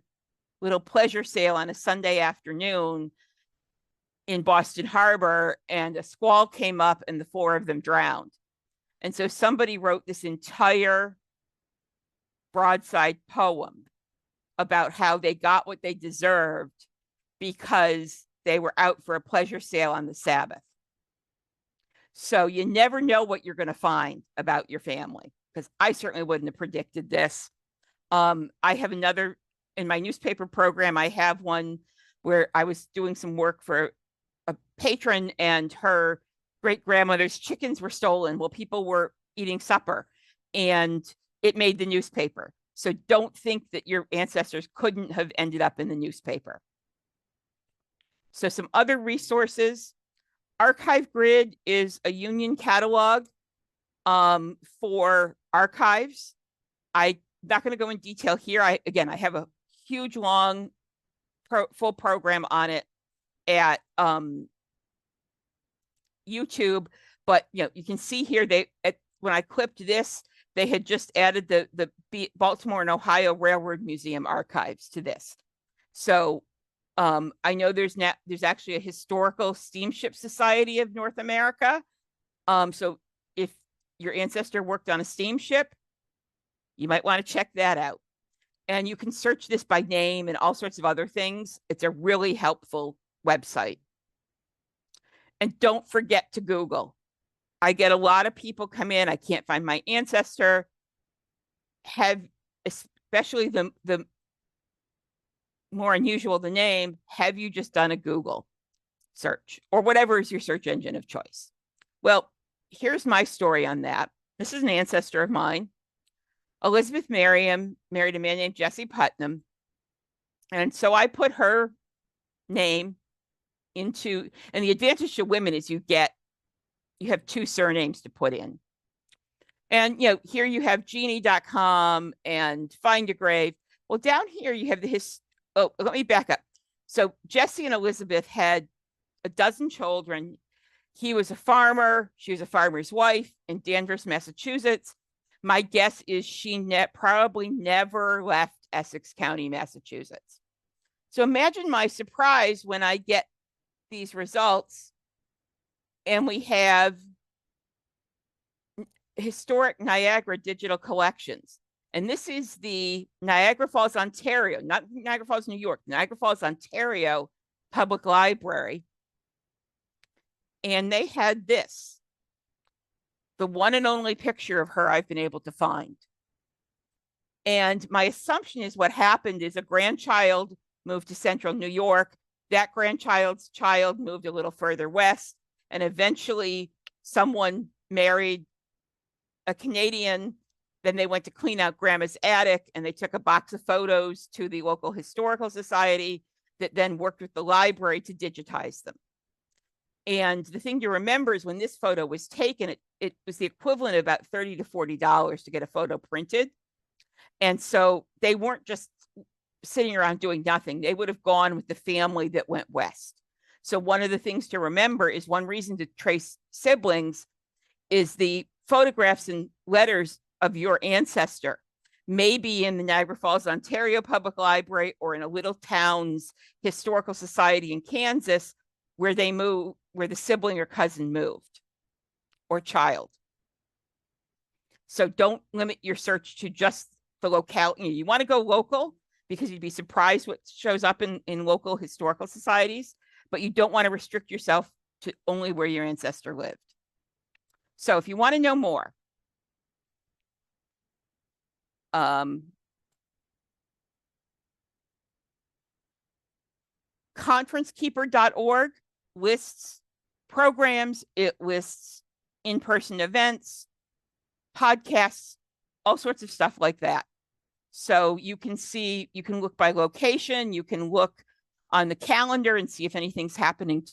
little pleasure sail on a Sunday afternoon in Boston Harbor, and a squall came up and the four of them drowned. And so somebody wrote this entire broadside poem about how they got what they deserved because they were out for a pleasure sail on the Sabbath. So you never know what you're going to find about your family, because I certainly wouldn't have predicted this. I have another in my newspaper program. I have one where I was doing some work for a patron, and her great grandmother's chickens were stolen while people were eating supper, and it made the newspaper. So don't think that your ancestors couldn't have ended up in the newspaper. So some other resources. ArchiveGrid is a union catalog for archives. I'm not going to go in detail here. I have a huge, long, full program on it at YouTube. But you can see here when I clipped this, they had just added the Baltimore and Ohio Railroad Museum archives to this. So I know there's actually a Historical Steamship Society of North America. So if your ancestor worked on a steamship, you might want to check that out. And you can search this by name and all sorts of other things. It's a really helpful website. And don't forget to Google. I get a lot of people come in, I can't find my ancestor. Especially the more unusual the name, have you just done a Google search or whatever is your search engine of choice? Well, here's my story on that. This is an ancestor of mine. Elizabeth Merriam married a man named Jesse Putnam. And so I put her name into, and the advantage to women is you have two surnames to put in. And, here you have genie.com and Find a Grave. Well, down here you have let me back up. So Jesse and Elizabeth had a dozen children. He was a farmer. She was a farmer's wife in Danvers, Massachusetts. My guess is she probably never left Essex County, Massachusetts. So imagine my surprise when I get these results and we have historic Niagara digital collections. And this is the Niagara Falls, Ontario, not Niagara Falls, New York, Niagara Falls, Ontario Public Library. And they had this, the one and only picture of her I've been able to find. And my assumption is what happened is a grandchild moved to central New York. That grandchild's child moved a little further west. And eventually someone married a Canadian. Then they went to clean out grandma's attic and they took a box of photos to the local historical society that then worked with the library to digitize them. And the thing to remember is when this photo was taken, it was the equivalent of about $30 to $40 to get a photo printed. And so they weren't just sitting around doing nothing. They would have gone with the family that went west. So one of the things to remember is one reason to trace siblings is the photographs and letters of your ancestor may be in the Niagara Falls, Ontario Public Library or in a little town's historical society in Kansas, where they move, where the sibling or cousin moved or child. So don't limit your search to just the locale. You want to go local because you'd be surprised what shows up in local historical societies, but you don't want to restrict yourself to only where your ancestor lived. So if you want to know more, conferencekeeper.org lists programs, it lists in-person events, podcasts, all sorts of stuff like that. So you can see, you can look by location, you can look on the calendar and see if anything's happening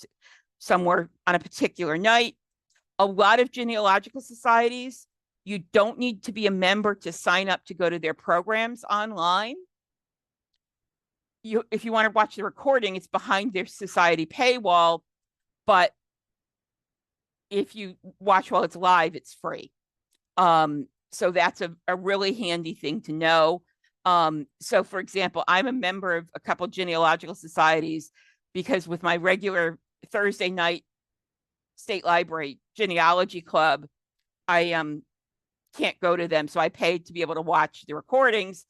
somewhere on a particular night. A lot of genealogical societies, you don't need to be a member to sign up to go to their programs online. If you want to watch the recording, it's behind their society paywall, but if you watch while it's live, it's free. So that's a really handy thing to know. So for example, I'm a member of a couple genealogical societies because with my regular Thursday night state library genealogy club, I can't go to them. So I paid to be able to watch the recordings.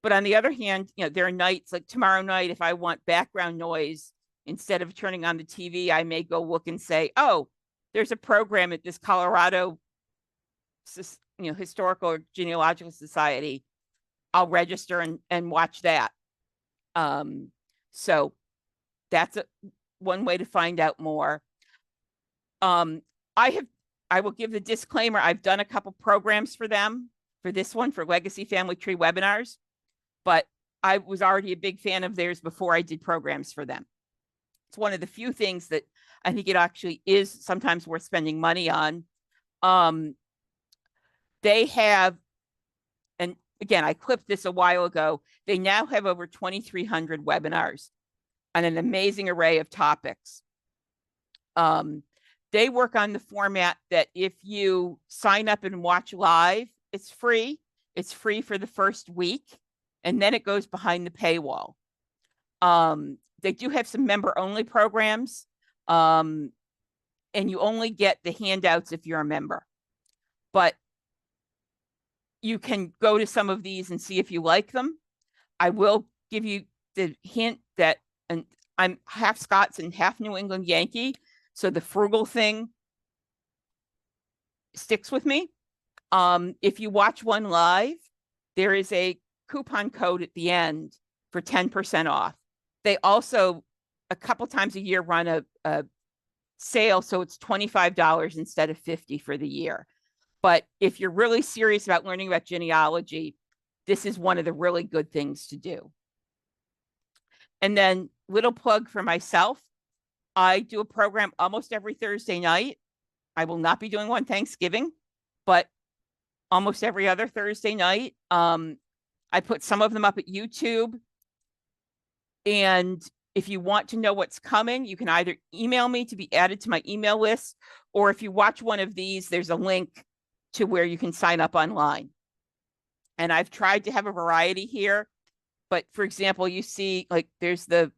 But on the other hand, there are nights like tomorrow night, if I want background noise, instead of turning on the TV, I may go look and say, oh, there's a program at this Colorado historical or genealogical society. I'll register and watch that. So that's one way to find out more. I will give the disclaimer. I've done a couple programs for them for this one, for Legacy Family Tree webinars, but I was already a big fan of theirs before I did programs for them. It's one of the few things that I think it actually is sometimes worth spending money on. They have, and again, I clipped this a while ago, they now have over 2,300 webinars on an amazing array of topics. They work on the format that if you sign up and watch live, it's free. It's free for the first week, and then it goes behind the paywall. They do have some member-only programs, and you only get the handouts if you're a member. But you can go to some of these and see if you like them. I will give you the hint that I'm half Scots and half New England Yankee, so the frugal thing sticks with me. If you watch one live, there is a coupon code at the end for 10% off. They also, a couple times a year, run a sale, so it's $25 instead of $50 for the year. But if you're really serious about learning about genealogy, this is one of the really good things to do. And then little plug for myself. I do a program almost every Thursday night. I will not be doing one Thanksgiving, but almost every other Thursday night. I put some of them up at YouTube. And if you want to know what's coming, you can either email me to be added to my email list, or if you watch one of these, there's a link to where you can sign up online. And I've tried to have a variety here, but for example, you see like there's the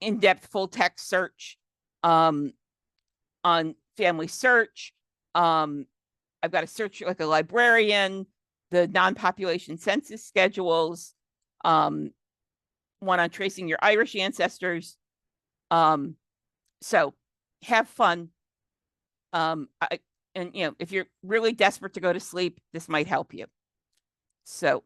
in-depth full text search on FamilySearch. I've got a search like a librarian, the non-population census schedules, one on tracing your Irish ancestors. So have fun. If you're really desperate to go to sleep, this might help you. So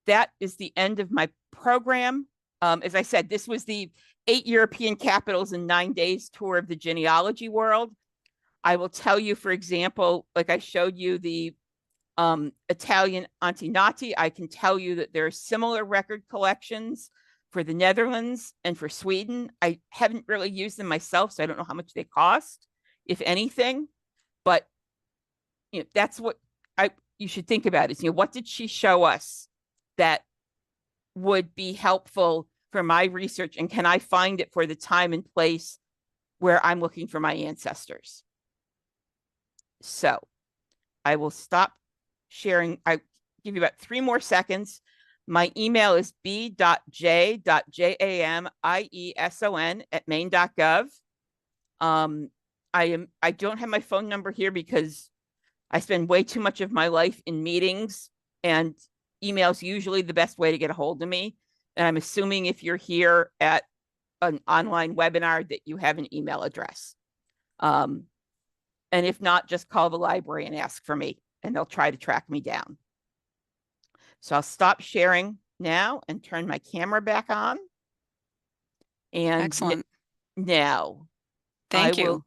that is the end of my program. As I said, this was the 8 European capitals in 9 days tour of the genealogy world. I will tell you, for example, like I showed you the Italian Antinati, I can tell you that there are similar record collections for the Netherlands and for Sweden. I haven't really used them myself, so I don't know how much they cost, if anything. But that's what you should think about is, what did she show us that would be helpful for my research, and can I find it for the time and place where I'm looking for my ancestors? So I will stop sharing. I give you about 3 more seconds. My email is b.j.jamieson@maine.gov. I don't have my phone number here because I spend way too much of my life in meetings, and email's usually the best way to get a hold of me. And I'm assuming if you're here at an online webinar that you have an email address. And if not, just call the library and ask for me, and they'll try to track me down. So I'll stop sharing now and turn my camera back on. And Excellent. now I Thank you. will.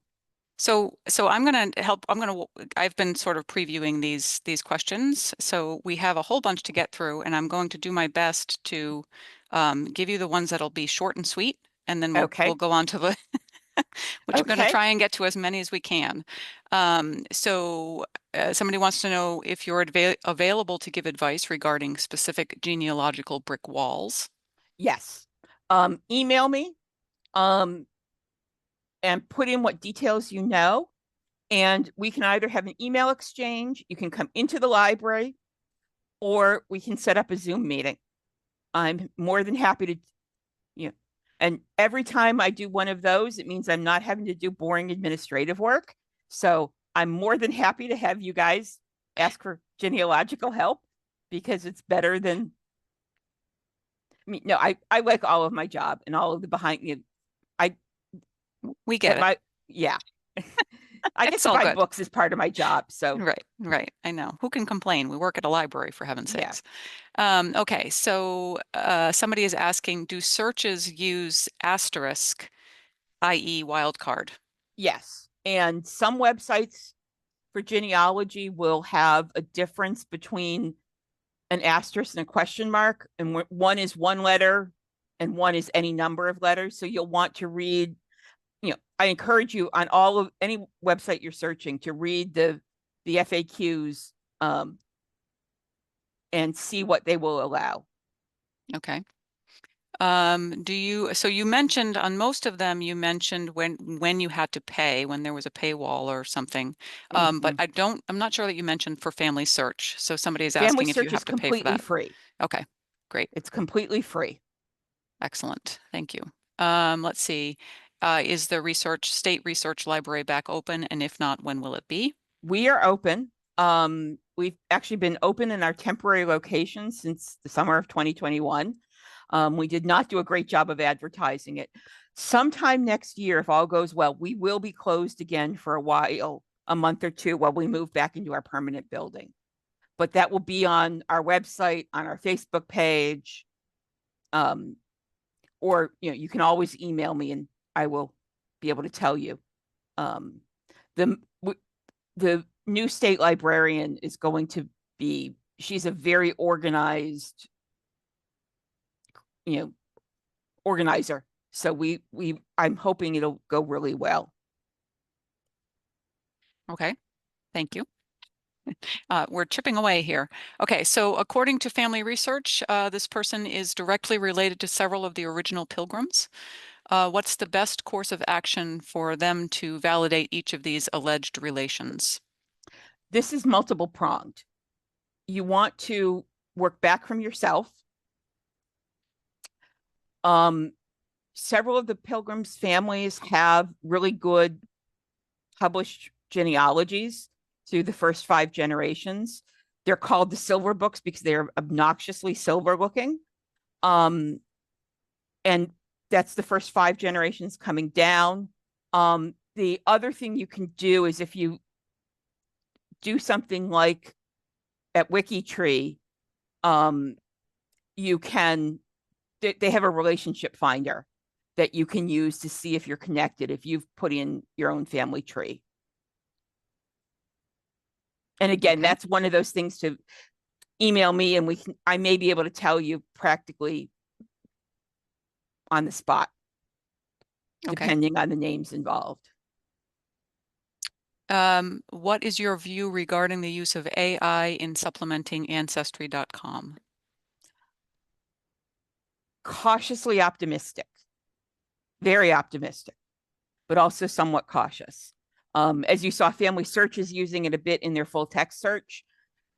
So I'm going to help. I've been sort of previewing these questions. So we have a whole bunch to get through, and I'm going to do my best to give you the ones that'll be short and sweet, and then we'll Okay. go on to the which we're going to Okay. try and get to as many as we can. Somebody wants to know if you're available to give advice regarding specific genealogical brick walls. Yes. Email me um, and put in what details you know. And we can either have an email exchange, you can come into the library, or we can set up a Zoom meeting. I'm more than happy to, you know, and every time I do one of those, it means I'm not having to do boring administrative work. So I'm more than happy to have you guys ask for genealogical help because it's better than me. No, I like all of my job and all of the behind you. I We get at it. my yeah. I get It's to all buy good. books as part of my job. So Right, right. I know. Who can complain? We work at a library, for heaven's yeah. sakes. Okay, so somebody is asking, do searches use asterisk, i.e. wildcard? Yes. And some websites for genealogy will have a difference between an asterisk and a question mark. And one is one letter and one is any number of letters. So you'll want to read, I encourage you on all of any website you're searching to read the FAQs and see what they will allow. Okay. So you mentioned on most of them, you mentioned when you had to pay, when there was a paywall or something. But Mm-hmm. I'm not sure that you mentioned for Family Search. So somebody is Family asking if you Search is have to pay for completely that. free. Okay, great. It's completely free. Excellent. Thank you. Let's see. Is the State Research Library back open? And if not, when will it be? We are open. We've actually been open in our temporary location since the summer of 2021. We did not do a great job of advertising it. Sometime next year, if all goes well, we will be closed again for a while, a month or two, while we move back into our permanent building. But that will be on our website, on our Facebook page, or you can always email me and I will be able to tell you. Um, the the new state librarian is going to be, she's a very organized, you know, organizer. So I'm hoping it'll go really well. Okay, thank you. We're chipping away here. Okay, so according to Family Research, this person is directly related to several of the original pilgrims. What's the best course of action for them to validate each of these alleged relations? This is multiple pronged. You want to work back from yourself. Um, Several of the pilgrims' families have really good published genealogies through the first 5 generations. They're called the silver books because they're obnoxiously silver looking. And that's the first 5 generations coming down. The other thing you can do is if you do something like at WikiTree, you can, they have a relationship finder that you can use to see if you're connected, if you've put in your own family tree. And again, Okay. that's one of those things to email me and I may be able to tell you practically on the spot, Okay. depending on the names involved. What is your view regarding the use of AI in supplementing Ancestry.com? Cautiously optimistic, very optimistic, but also somewhat cautious. As you saw, FamilySearch is using it a bit in their full text search,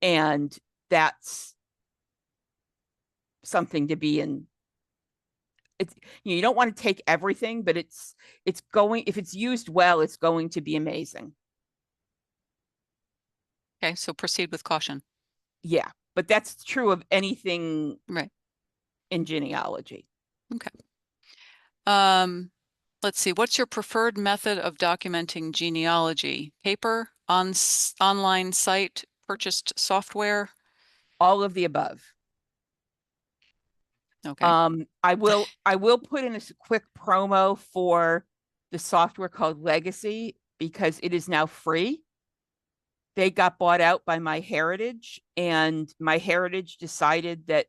and that's something to be in. It's, you don't want to take everything, but it's going, if it's used well, it's going to be amazing. Okay, so proceed with caution. Yeah, but that's true of anything Right. in genealogy. Okay. Let's see. What's your preferred method of documenting genealogy? Paper, online site, purchased software? All of the above. Okay. I will put in a quick promo for the software called Legacy because it is now free. They got bought out by MyHeritage, and MyHeritage decided that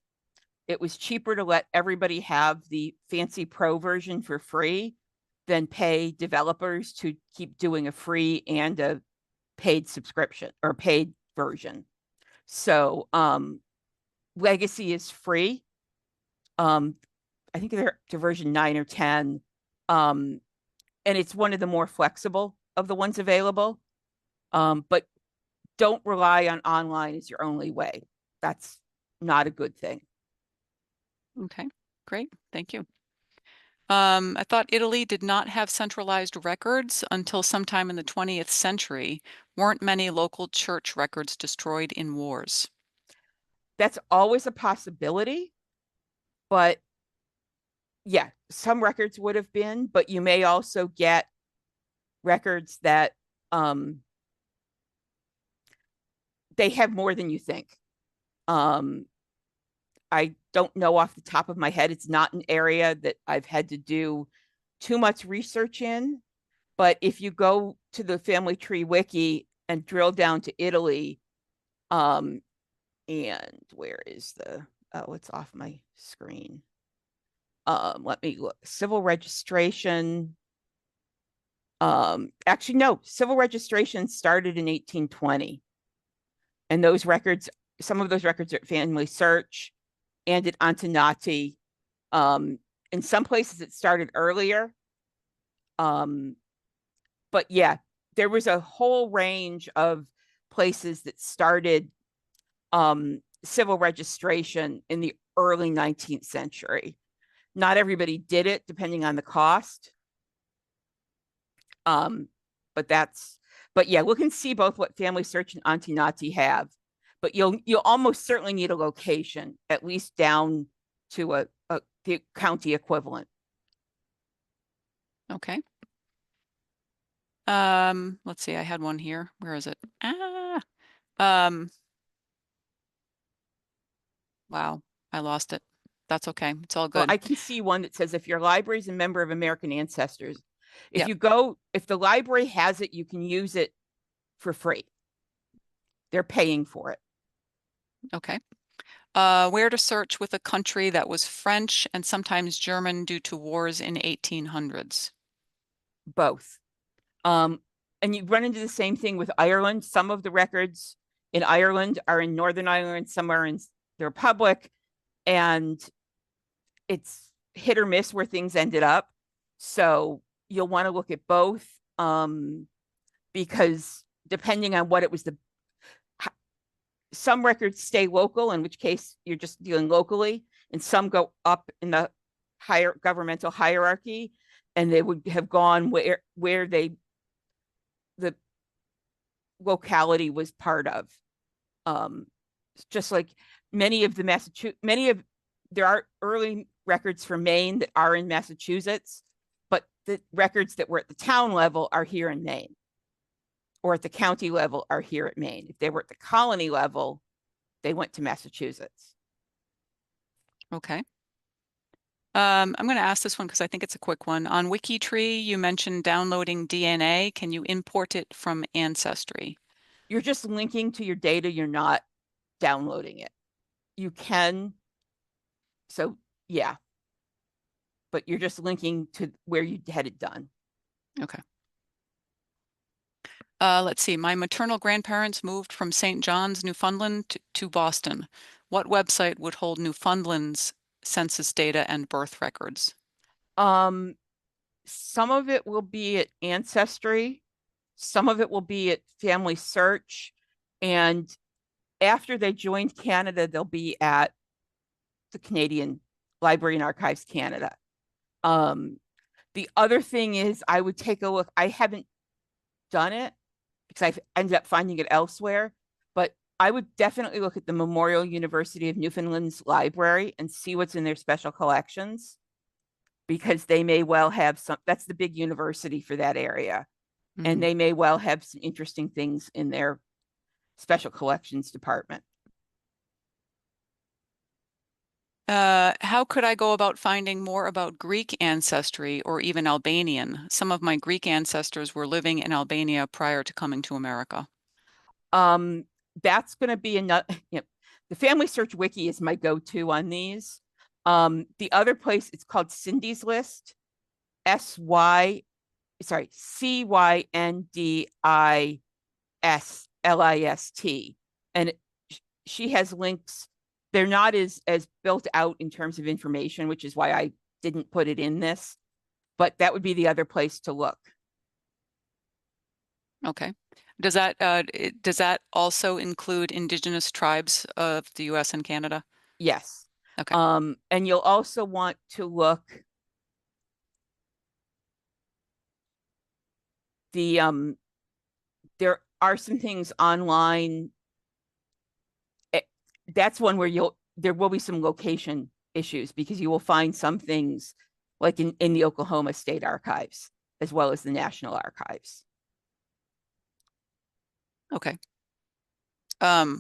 it was cheaper to let everybody have the fancy pro version for free than pay developers to keep doing a free and a paid subscription or paid version. So Legacy is free. I think they're to version 9 or 10. And it's one of the more flexible of the ones available. But don't rely on online as your only way. That's not a good thing. Okay, great. Thank you. I thought Italy did not have centralized records until sometime in the 20th century. Weren't many local church records destroyed in wars? That's always a possibility, but yeah, some records would have been, but you may also get records that they have more than you think. Um, I don't know off the top of my head. It's not an area that I've had to do too much research in. But if you go to the Family Tree Wiki and drill down to Italy, and where is the, oh, it's off my screen. Let me look. Civil registration. Actually, no, civil registration started in 1820. And those records, some of those records are at FamilySearch and at Antenati. In some places it started earlier. But yeah, there was a whole range of places that started civil registration in the early 19th century. Not everybody did it, depending on the cost. Um, but that's, but yeah, look and see both what FamilySearch and Antinati have. But you'll almost certainly need a location, at least down to the county equivalent. Okay. Let's see. I had one here. Where is it? Um, wow, I lost it. That's okay. It's all Well, good. I can see one that says if your library is a member of American Ancestors, Yep. if the library has it, you can use it for free. They're paying for it. Okay. Where to search with a country that was French and sometimes German due to wars in 1800s? Both. And you run into the same thing with Ireland. Some of the records in Ireland are in Northern Ireland, some are in the Republic, and it's hit or miss where things ended up. So you'll want to look at both because depending on what it was, some records stay local, in which case you're just dealing locally, and some go up in the higher governmental hierarchy, and they would have gone where the locality was part of. Um, just like there are early records from Maine that are in Massachusetts, but the records that were at the town level are here in Maine, or at the county level are here at Maine. If they were at the colony level, they went to Massachusetts. Okay. I'm going to ask this one because I think it's a quick one. On WikiTree, you mentioned downloading DNA. Can you import it from Ancestry? You're just linking to your data, you're not downloading it. You can, so yeah, but you're just linking to where you had it done. Okay. Let's see. My maternal grandparents moved from St. John's, Newfoundland to Boston. What website would hold Newfoundland's census data and birth records? Some of it will be at Ancestry, some of it will be at FamilySearch, and after they joined Canada, they'll be at the Canadian Library and Archives Canada. The other thing is I would take a look. I haven't done it because I've ended up finding it elsewhere, but I would definitely look at the Memorial University of Newfoundland's library and see what's in their special collections, because they may well have some, that's the big university for that area. And Mhm. they may well have some interesting things in their special collections department. How could I go about finding more about Greek ancestry or even Albanian? Some of my Greek ancestors were living in Albania prior to coming to America. Um, that's going to be another, the FamilySearch wiki is my go-to on these. The other place, it's called Cindy's List, CYNDISLIST. And she has links. They're not as built out in terms of information, which is why I didn't put it in this, but that would be the other place to look. Okay. Does that also include indigenous tribes of the US and Canada? Yes. Okay. And you'll also want to look there are some things online. That's one where there will be some location issues, because you will find some things like in the Oklahoma State Archives as well as the National Archives. Okay. All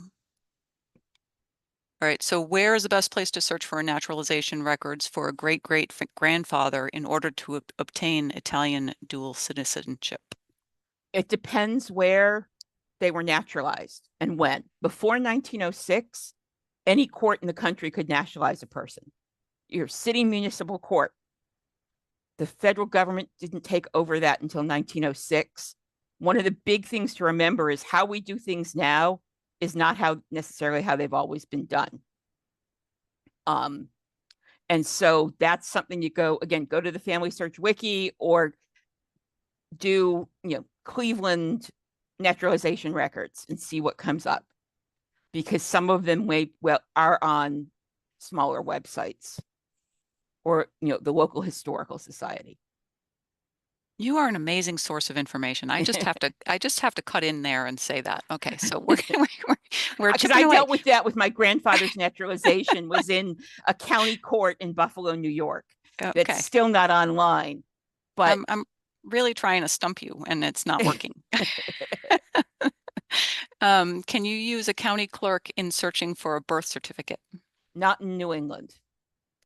right. So where is the best place to search for naturalization records for a great-great-grandfather in order to obtain Italian dual citizenship? It depends where they were naturalized and when. Before 1906, any court in the country could nationalize a person. Your city municipal court. The federal government didn't take over that until 1906. One of the big things to remember is how we do things now is not how necessarily how they've always been done. And so that's something you go to the FamilySearch wiki, or do Cleveland naturalization records and see what comes up, because some of them are on smaller websites, or the local historical society. You are an amazing source of information. I just have to cut in there and say that. Okay, so we're Because chipping I away. dealt with that with my grandfather's naturalization, was in a county court in Buffalo, New York. That's Okay. still not online, but I'm really trying to stump you and it's not working. Can you use a county clerk in searching for a birth certificate? not in New England.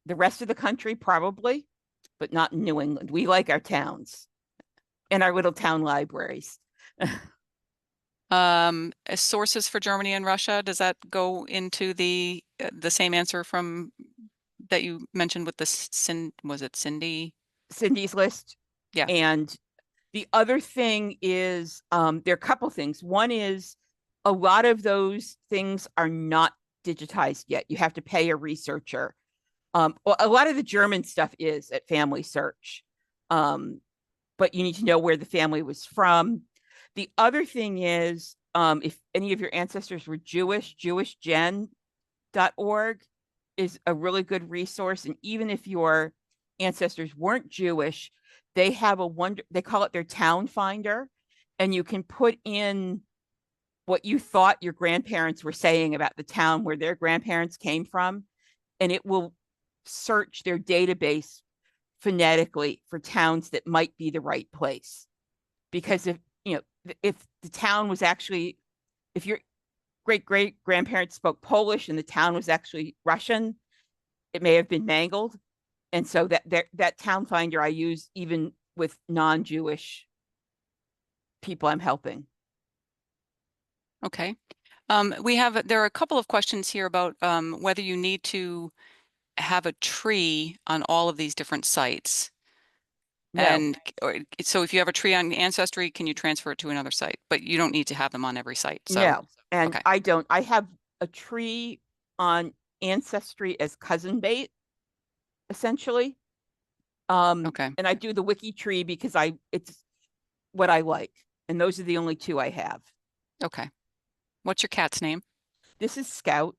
The rest of the country, probably, but not in New England. We like our towns and our little town libraries. Sources for Germany and Russia, does that go into the same answer from that you mentioned with the was it Cindy? Cindy's List. Yeah. And the other thing is, there are a couple things. One is a lot of those things are not digitized yet. You have to pay a researcher. Well, a lot of the German stuff is at FamilySearch, but you need to know where the family was from. The other thing is, if any of your ancestors were Jewish, jewishgen.org is a really good resource. And even if your ancestors weren't Jewish, they have they call it their town finder. And you can put in what you thought your grandparents were saying about the town where their grandparents came from, and it will search their database phonetically for towns that might be the right place. Because if the town was actually, if your great great grandparents spoke Polish and the town was actually Russian, it may have been mangled. And so that town finder I use even with non-Jewish people I'm helping. Okay. There are a couple of questions here about whether you need to have a tree on all of these different sites. No, So if you have a tree on Ancestry, can you transfer it to another site? But you don't need to have them on every site. So, no. And okay. I don't. I have a tree on Ancestry as cousin bait, essentially. Okay. And I do the wiki tree because it's what I like. And those are the only two I have. Okay. What's your cat's name? This is Scout.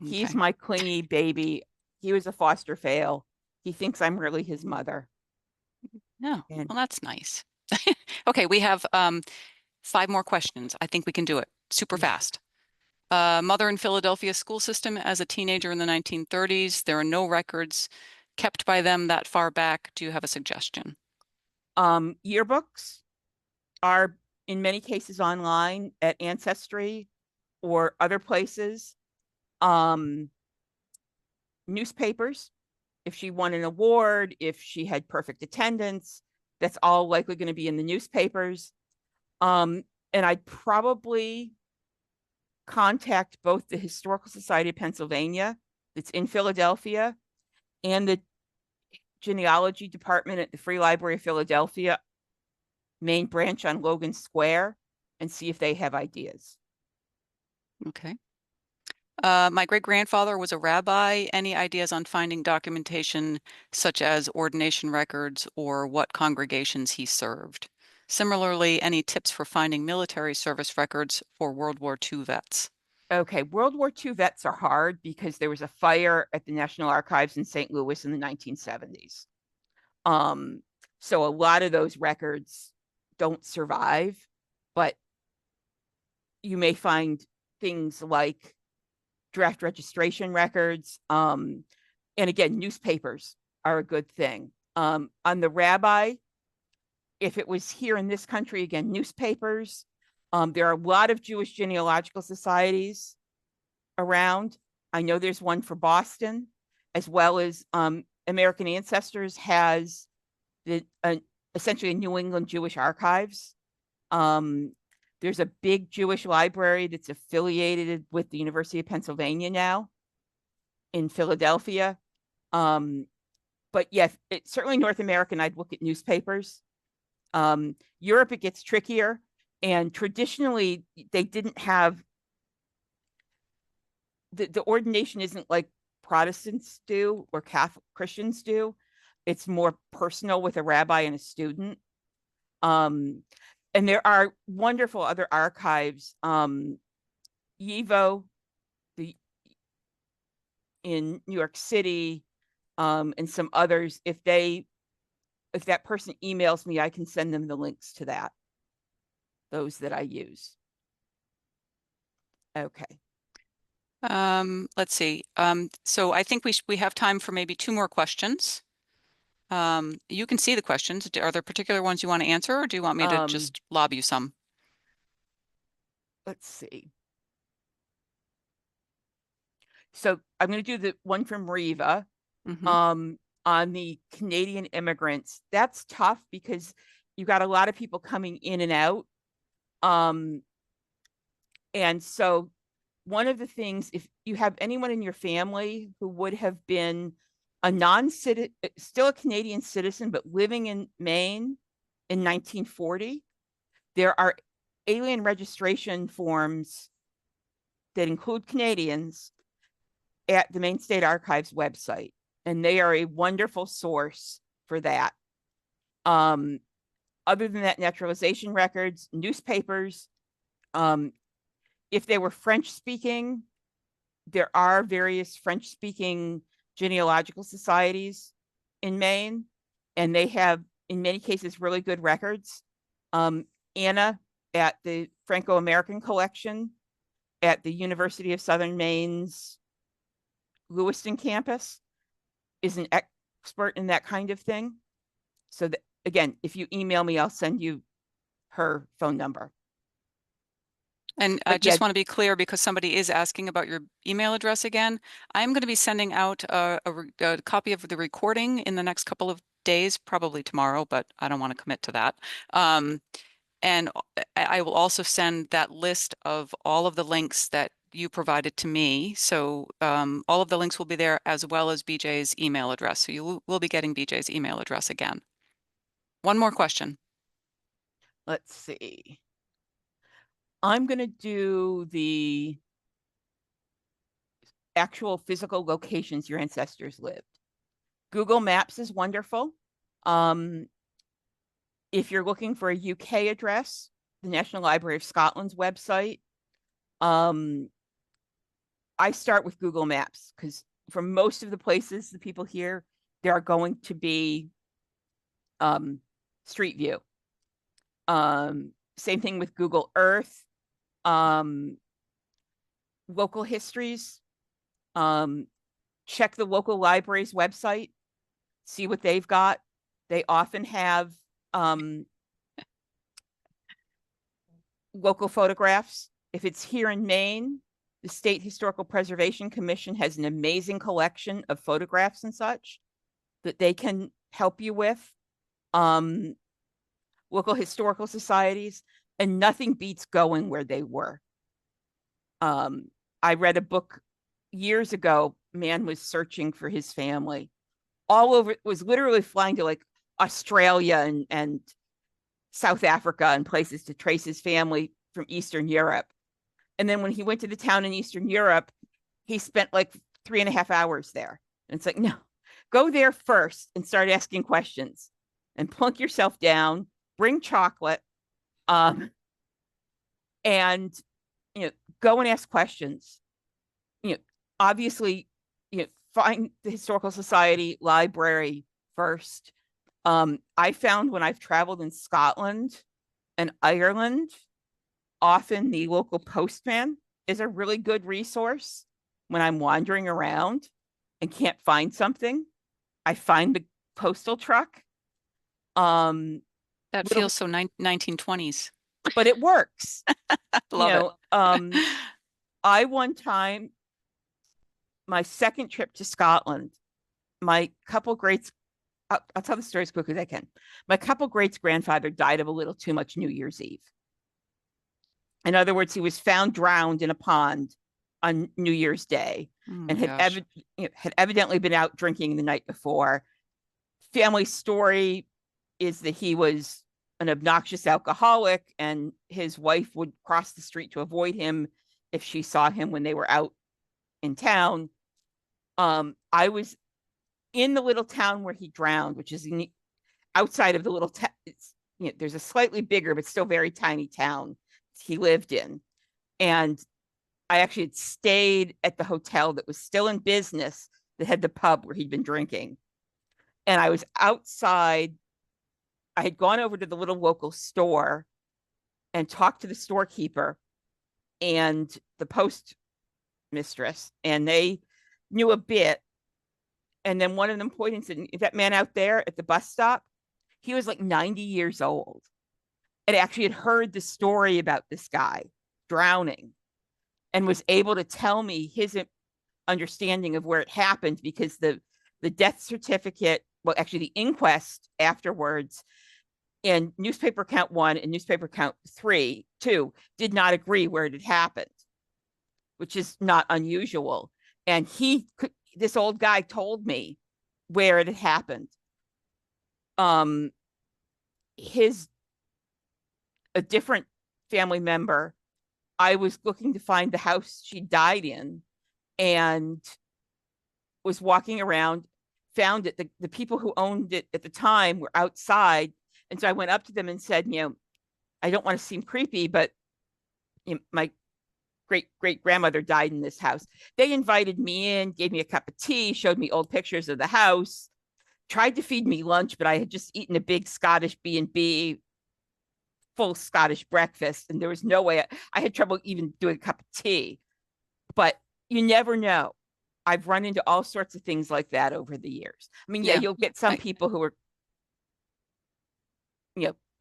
He's Okay. my clingy baby. he was a foster fail. He thinks I'm really his mother. No, And well, that's nice. Okay, we have 5 more questions. I think we can do it super fast. Mother in Philadelphia school system as a teenager in the 1930s. There are no records kept by them that far back. Do you have a suggestion? yearbooks are in many cases online at Ancestry or other places. Um, newspapers, if she won an award, if she had perfect attendance, that's all likely going to be in the newspapers. And I'd probably contact both the Historical Society of Pennsylvania, that's in Philadelphia, and the Genealogy Department at the Free Library of Philadelphia, main branch on Logan Square, and see if they have ideas. Okay. My great-grandfather was a rabbi. Any ideas on finding documentation such as ordination records or what congregations he served? Similarly, any tips for finding military service records for World War II vets? Okay, World War II vets are hard because there was a fire at the National Archives in St. Louis in the 1970s. Um, so a lot of those records don't survive, but you may find things like draft registration records. And again, newspapers are a good thing. On the rabbi, if it was here in this country, again, newspapers. There are a lot of Jewish genealogical societies around. I know there's one for Boston, as well as American Ancestors has the essentially a New England Jewish archives. Um, there's a big Jewish library that's affiliated with the University of Pennsylvania now in Philadelphia. Um, but yes, it's certainly North American. I'd look at newspapers. Europe, it gets trickier. And traditionally, they didn't have the ordination isn't like Protestants do or Catholic Christians do. It's more personal with a rabbi and a student. Um, and there are wonderful other archives. YIVO, the in New York City, and some others. If that person emails me, I can send them the links to that. Those that I use. Okay. Let's see. So I think we have time for maybe 2 more questions. You can see the questions. Are there particular ones you want to answer, or do you want me to just lob you some? Let's see. So I'm going to do the one from Riva. Mm-hmm. On the Canadian immigrants. That's tough because you got a lot of people coming in and out. And so one of the things, if you have anyone in your family who would have been a non-citizen, still a Canadian citizen, but living in Maine in 1940, there are alien registration forms that include Canadians at the Maine State Archives website. And they are a wonderful source for that. Other than that, naturalization records, newspapers. If they were French speaking, there are various French speaking genealogical societies in Maine, and they have, in many cases, really good records. Anna at the Franco-American collection at the University of Southern Maine's Lewiston campus is an expert in that kind of thing. So that, again, if you email me, I'll send you her phone number. And I just want to be clear, because somebody is asking about your email address again. I'm going to be sending out a copy of the recording in the next couple of days, probably tomorrow, but I don't want to commit to that. And I will also send that list of all of the links that you provided to me. So all of the links will be there, as well as BJ's email address. So you will be getting BJ's email address again. One more question. Let's see. I'm going to do the actual physical locations your ancestors lived. Google Maps is wonderful. If you're looking for a UK address, the National Library of Scotland's website. I start with Google Maps because for most of the places, the people here, there are going to be Street View. Same thing with Google Earth, local histories. Check the local library's website, see what they've got. They often have local photographs. If it's here in Maine, the State Historical Preservation Commission has an amazing collection of photographs and such that they can help you with. Local historical societies, and nothing beats going where they were. I read a book years ago. Man was searching for his family all over, was literally flying to like Australia and South Africa and places to trace his family from Eastern Europe. And then when he went to the town in Eastern Europe, he spent like 3.5 hours there. And it's like, no, go there first and start asking questions and plunk yourself down, bring chocolate, and go and ask questions. Obviously, find the historical society library first. I found when I've traveled in Scotland and Ireland, often the local postman is a really good resource. When I'm wandering around and can't find something, I find the postal truck. That feels so 1920s. But it works. Love it. I one time, my second trip to Scotland, my couple greats, I'll tell the story as quickly as I can. My couple greats grandfather died of a little too much New Year's Eve. In other words, he was found drowned in a pond on New Year's Day and had evidently been out drinking the night before. Family story is that he was an obnoxious alcoholic and his wife would cross the street to avoid him if she saw him when they were out in town. I was in the little town where he drowned, which is outside of the little town. There's a slightly bigger but still very tiny town he lived in. And I actually had stayed at the hotel that was still in business that had the pub where he'd been drinking. And I was outside. I had gone over to the little local store and talked to the storekeeper and the post mistress, and they knew a bit. And then one of them pointed and said, that man out there at the bus stop, he was like 90 years old and actually had heard the story about this guy drowning and was able to tell me his understanding of where it happened, because the death certificate, well, actually the inquest afterwards, and newspaper count 1 and newspaper count 2 did not agree where it had happened, which is not unusual. And this old guy told me where it had happened. A different family member, I was looking to find the house she died in and was walking around, found it. The people who owned it at the time were outside. And so I went up to them and said, I don't want to seem creepy, but my great grandmother died in this house. They invited me in, gave me a cup of tea, showed me old pictures of the house, tried to feed me lunch, but I had just eaten a big Scottish B&B, full Scottish breakfast, and there was no way. I had trouble even doing a cup of tea. But you never know. I've run into all sorts of things like that over the years. I mean, you'll get some people who are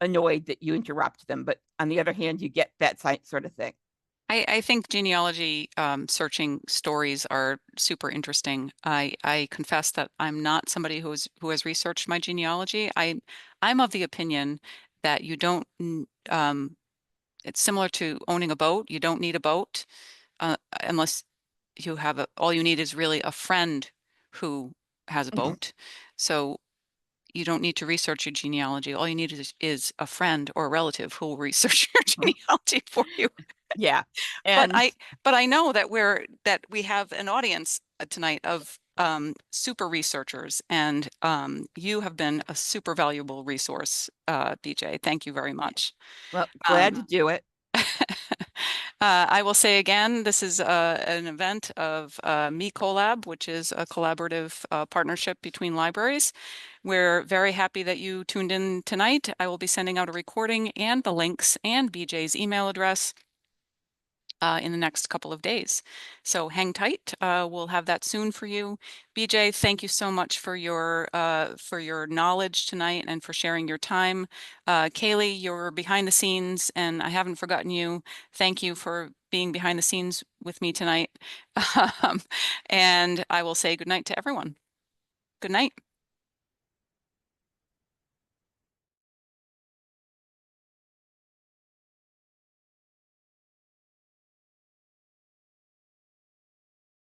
annoyed that you interrupt them, but on the other hand, you get that sort of thing. I think genealogy searching stories are super interesting. I confess that I'm not somebody who has researched my genealogy. I'm of the opinion that you don't. It's similar to owning a boat. You don't need a boat unless you have all you need is really a friend who has a boat. So you don't need to research your genealogy. All you need is a friend or a relative who will research your genealogy for you. Yeah. And but I know that we have an audience tonight of super researchers, and you have been a super valuable resource, BJ. Thank you very much. Well, glad to do it. I will say again, this is an event of Me Collab, which is a collaborative partnership between libraries. We're very happy that you tuned in tonight. I will be sending out a recording and the links and BJ's email address in the next couple of days. So hang tight. We'll have that soon for you. BJ, thank you so much for your knowledge tonight and for sharing your time. Kaylee, you're behind the scenes and I haven't forgotten you. Thank you for being behind the scenes with me tonight. And I will say good night to everyone. Good night.